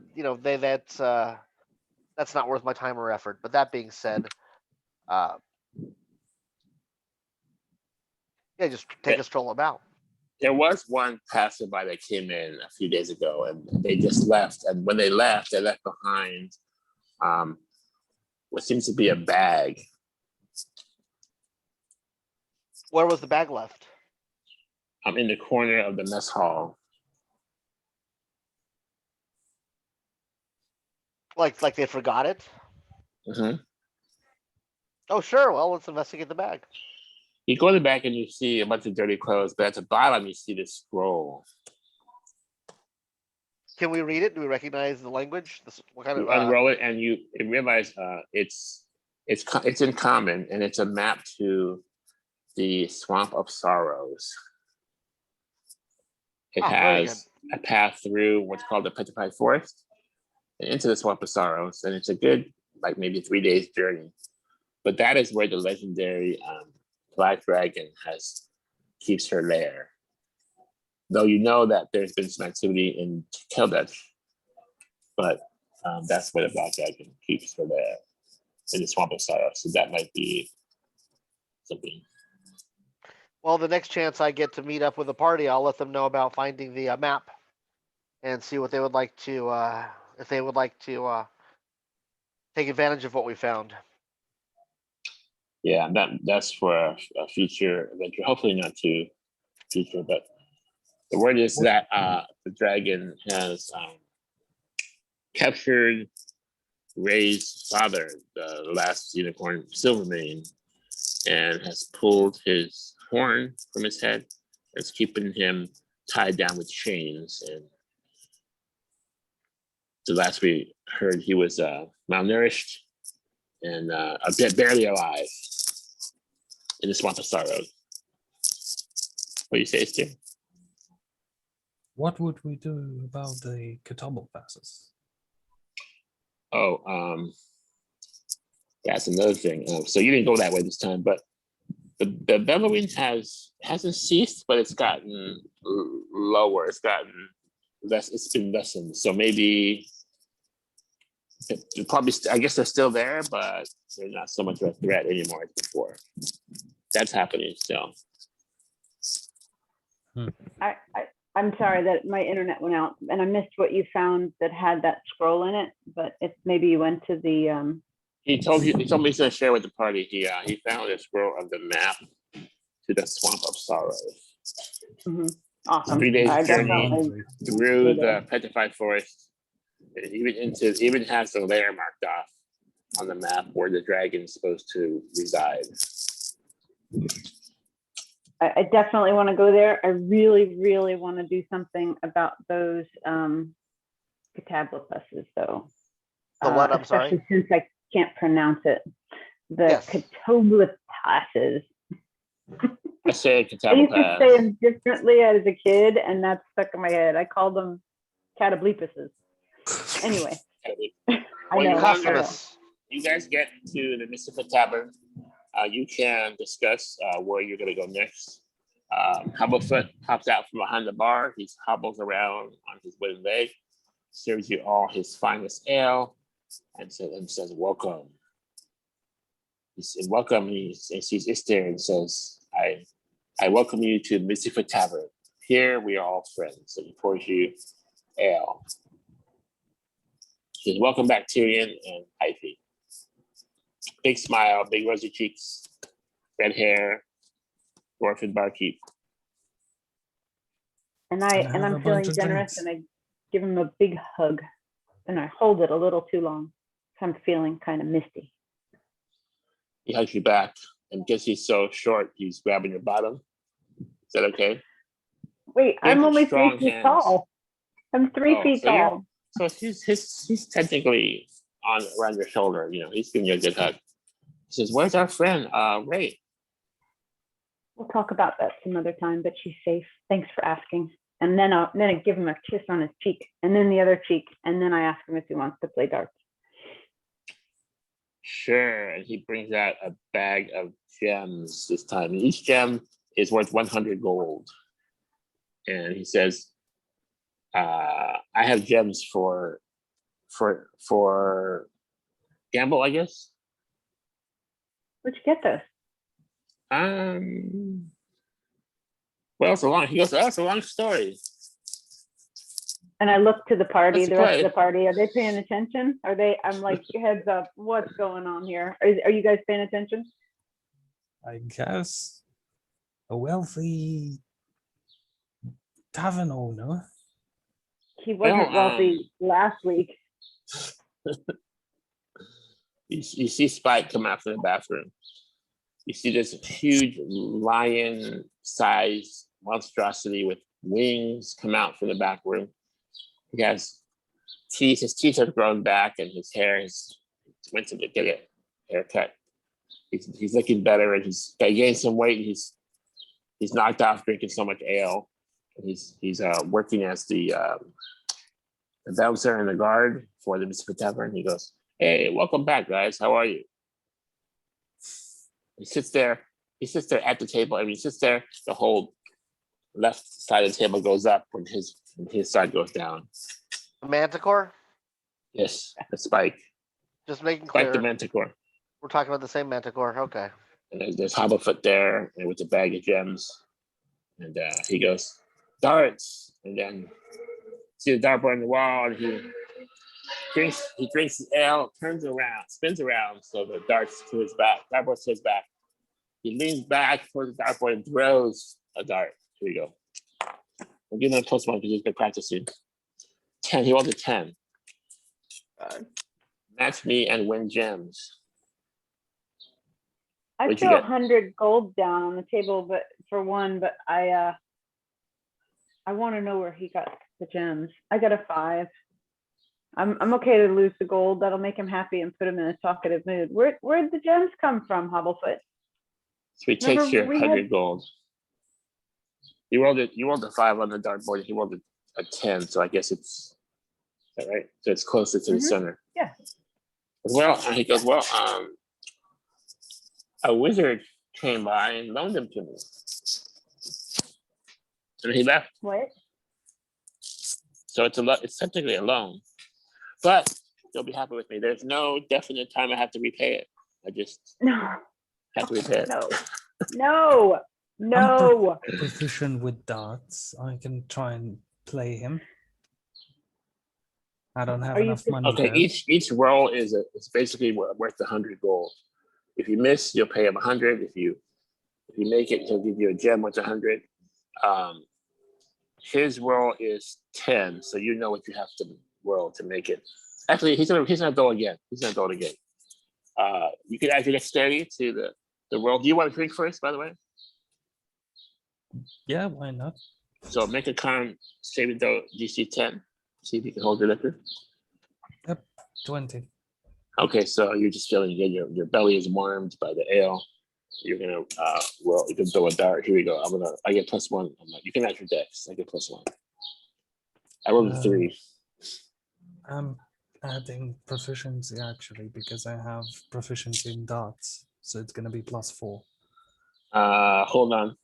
not worth my time or effort. But that being said, yeah, just take a stroll about. There was one passerby that came in a few days ago, and they just left. And when they left behind what seems to be a bag. Where was the bag left? I'm in the corner of the mess hall. Like they forgot it? Mm-hmm. Oh, sure. Well, let's investigate the bag. You go to the back and you see a bunch of dirty clothes, but at the bottom you see this scroll. Can we read it? Do we recognize the language? What kind You of unroll it and you realize it's in common, and it's a map to the Swamp of Sorrows. It has a path through what's called the Petrified Forest and into the Swamp of Sorrows, and it's a good, like, maybe 3 days journey. But that is where the legendary Black Dragon keeps her lair. Though you know that there's been some activity in Keldech, but that's where the Black Dragon keeps her lair, in the Swamp of Sorrows. So that might be something. Well, the next chance I get to meet up with a party, I'll let them know about finding the map and see what they would like to, if they would like to take advantage of what we found. Yeah, that's for a future adventure. Hopefully not too future, but the word is that the dragon has captured Ray's father, the last unicorn, Silvermane, and has pulled his horn from his head. It's keeping him tied down with chains. And the last we heard, he was malnourished and barely alive in the Swamp of Sorrows. What do you say, Stu? What would we do about the catobble passes? Oh, that's another thing. So you didn't go that way this time, but the bellowing hasn't ceased, but it's gotten lower. It's gotten less. It's been lessened. So maybe probably. I guess they're still there, but they're not so much of a threat anymore as before. That's happening still. I'm sorry that my internet went out and I missed what you found that had that scroll in it, but if maybe you went to the He told me he's gonna share with the party. He found a scroll of the map to the swamp of sorrow. Awesome. 3 days I journey definitely through Go the there. petrified forest. It even has the lair marked off on the map where the dragon is supposed to reside. I definitely want to go there. I really, really want to do something about those catacombs, though. The what? I'm sorry. Especially since I can't pronounce it. The Yes. catacombs. I say I used to say catacombs. them differently as a kid, and that's stuck in my head. I called them catableepuses. Anyway, I Well, know. you're Customers. wondering- You guys get to the Misty Foot Tavern. You can discuss where you're going to go next. Hobblefoot pops out from behind the bar. He hobbles around on his wooden leg, serves you all his finest ale, and says, "Welcome." He said, "Welcome." He sees Ister and says, I welcome you to Misty Foot Tavern. Here we are all friends." So he pours you ale. He says, "Welcome back, Tyrion and Ivy." Big smile, big rosy cheeks, red hair, dwarfen barkeep. And Can I have a I'm bunch feeling of generous, drinks? and I give him a big hug, and I hold it a little too long. So I'm feeling kind of misty. He hugs you back, and because he's so short, he's grabbing your bottom. Is that okay? Wait, Big, I'm only 3 strong feet hands. tall. I'm 3 Oh, feet so you're- tall. So he's technically around your shoulder. You know, he's giving you a good hug. He says, "Where's our friend, Ray?" We'll talk about that some other time, but she's safe. Thanks for asking. And then I give him a kiss on his cheek, and then the other cheek, and then I ask him if he wants to play darts. Sure. And he brings out a bag of gems this time. And each gem is worth 100 gold. And he says, "I have gems for gamble, I guess." Where'd you get those? Well, it's a long. He goes, "Oh, it's a long story." And I look to the party, Let's the rest play. of the party. Are they paying attention? I'm like, heads up, what's going on here? Are you guys paying attention? I guess a wealthy tavern owner. He wasn't Well, wealthy last week. You see Spike come out from the bathroom. You see this huge lion-sized monstrosity with wings come out from the back room. He has teeth. His teeth have grown back, and his hair is went to get a haircut. He's looking better, and he's gained some weight. And he's knocked off drinking so much ale. And he's working as the bouncer and the guard for the Misty Foot Tavern. He goes, "Hey, welcome back, guys. How are you?" He sits there at the table. I mean, he sits there. The whole left side of the table goes up when his side goes down. Manticore? Yes, the Spike. Just making Spike clear. the Manticore. We're talking about the same Manticore. Okay. And there's Hobblefoot there, and with a bag of gems. And he goes, "Darts!" And then see the dartboard on the wall, and he drinks his ale, turns around, spins around, so the dart's to his back, dartboard to his back. He leans back towards the dartboard and throws a dart. Here you go. I'm giving him a plus one because he's been practicing. 10. He rolled a 10. Match me and win gems. I What'd you threw get? 100 gold down on the table, but I want to know where he got the gems. I got a 5. I'm okay to lose the gold. That'll make him happy and put him in a talkative mood. Where'd the gems come from, Hobblefoot? So he takes Remember your we 100 had- gold. You rolled a 5 on the dartboard. He rolled a 10, so I guess is that right? So it's closer to the center. Yeah. Well, he goes, "Well, a wizard came by and loaned them to me." And he left. What? So it's technically a loan. But you'll be happy with me. There's no definite time I have to repay it. I just No, have to repay it. no. Proficient with darts. I can try and play him. I don't have Are you enough money. Okay, though. each roll it's basically worth 100 gold. If you miss, you'll pay him 100. If you You make it, he'll give you a gem worth 100. His roll is 10, so you know what you have to roll to make it. Actually, he's gonna go again. He's gonna go again. You can add your dexterity to the roll. Do you want to drink first, by the way? Yeah, why not? So make a con saving throw DC 10. See if you can hold your liquor. 20. Okay, so you're just feeling good. Your belly is warmed by the ale. You're gonna roll. You can throw a dart. Here we go. I get +1. You can add your dex. I get +1. I rolled a 3. I'm adding proficiency actually because I have proficiency in darts, so it's gonna be +4. Hold on.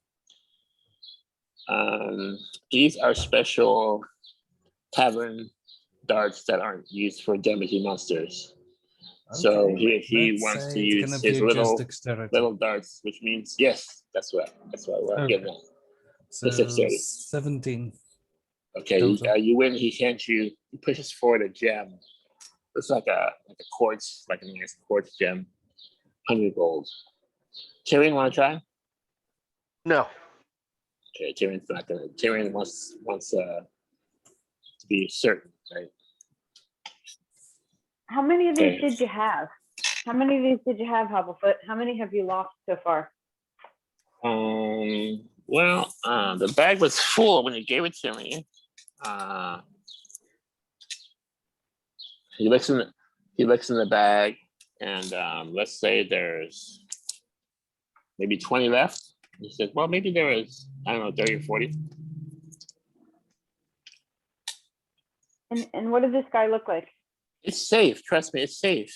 These are special tavern darts that aren't used for damaging monsters. So Okay, he let's wants say to it's use gonna his be just little dexterity. darts, which means yes, that's what we're getting at. So dexterity. 17. Okay, Total. you win. He hands you. He pushes forward a gem. It's like a quartz, like a nice quartz gem, 100 gold. Tyrion, want to try? No. Okay, Tyrion's not gonna. Tyrion wants to be certain, right? How many of these Okay. did you have? How many of these did you have, Hobblefoot? How many have you lost so far? Well, the bag was full when you gave it to me. He looks in the bag, and let's say there's maybe 20 left. He said, well, maybe there is, I don't know, 30 or 40. And what does this guy look like? It's safe. Trust me, it's safe.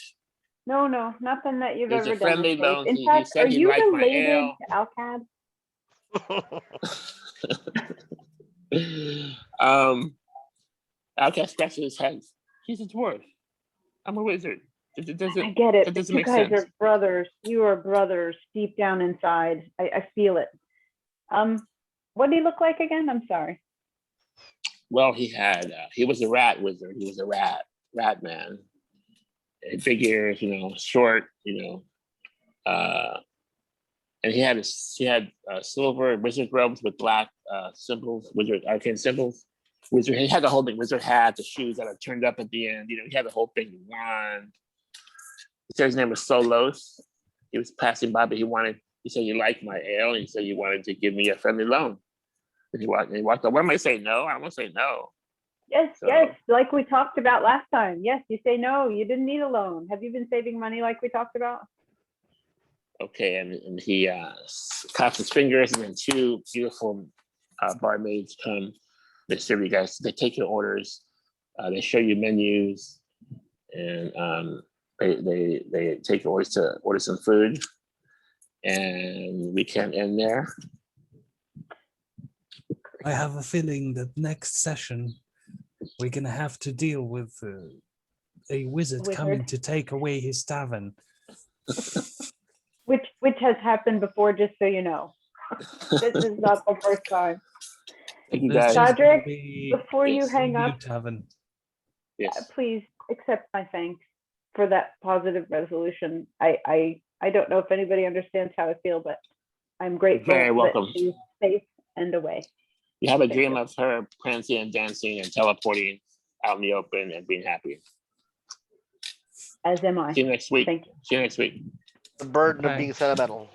No, nothing that you've He's a ever friendly done. loan. In He fact, said are he you liked my related ale. to Alcad? Outcast scratches his head. He's a dwarf. I'm a wizard. I get it. That But doesn't you make guys sense. are brothers. You are brothers deep down inside. I feel it. What do you look like again? I'm sorry. Well, he was a rat wizard. He was a rat man. Big ears, short, and he had silver wizard robes with black symbols, wizard arcane symbols. Wizard, he had the whole thing. Wizard hat, the shoes that are turned up at the end. He had the whole thing. Wand. He said his name was Solos. He was passing by, but he said he liked my ale, and he said he wanted to give me a friendly loan. And he walked up. What am I saying? No, I'm gonna say no. Yes, So- yes, like we talked about last time. Yes, you say no, you didn't need a loan. Have you been saving money like we talked about? Okay, and he claps his fingers, and then 2 beautiful barmaids come. They serve you guys. They take your orders. They show you menus, and they take your orders to order some food. And we can end there. I have a feeling that next session we're gonna have to deal with a wizard coming Wizard. to take away his tavern. Which has happened before, just so you know. This is not the first time. Thank you There's guys. just gonna Cedric, be Before you Yes. a hang new up, tavern. Yes. please accept my thanks for that positive resolution. I don't know if anybody understands how I feel, but I'm grateful Very welcome. that she's safe and away. You have a Thank dream you. of her prancing and dancing and teleporting out in the open and being happy. As am I. See you next week. Thank you. See you next week. The burden of Bye. being sentimental.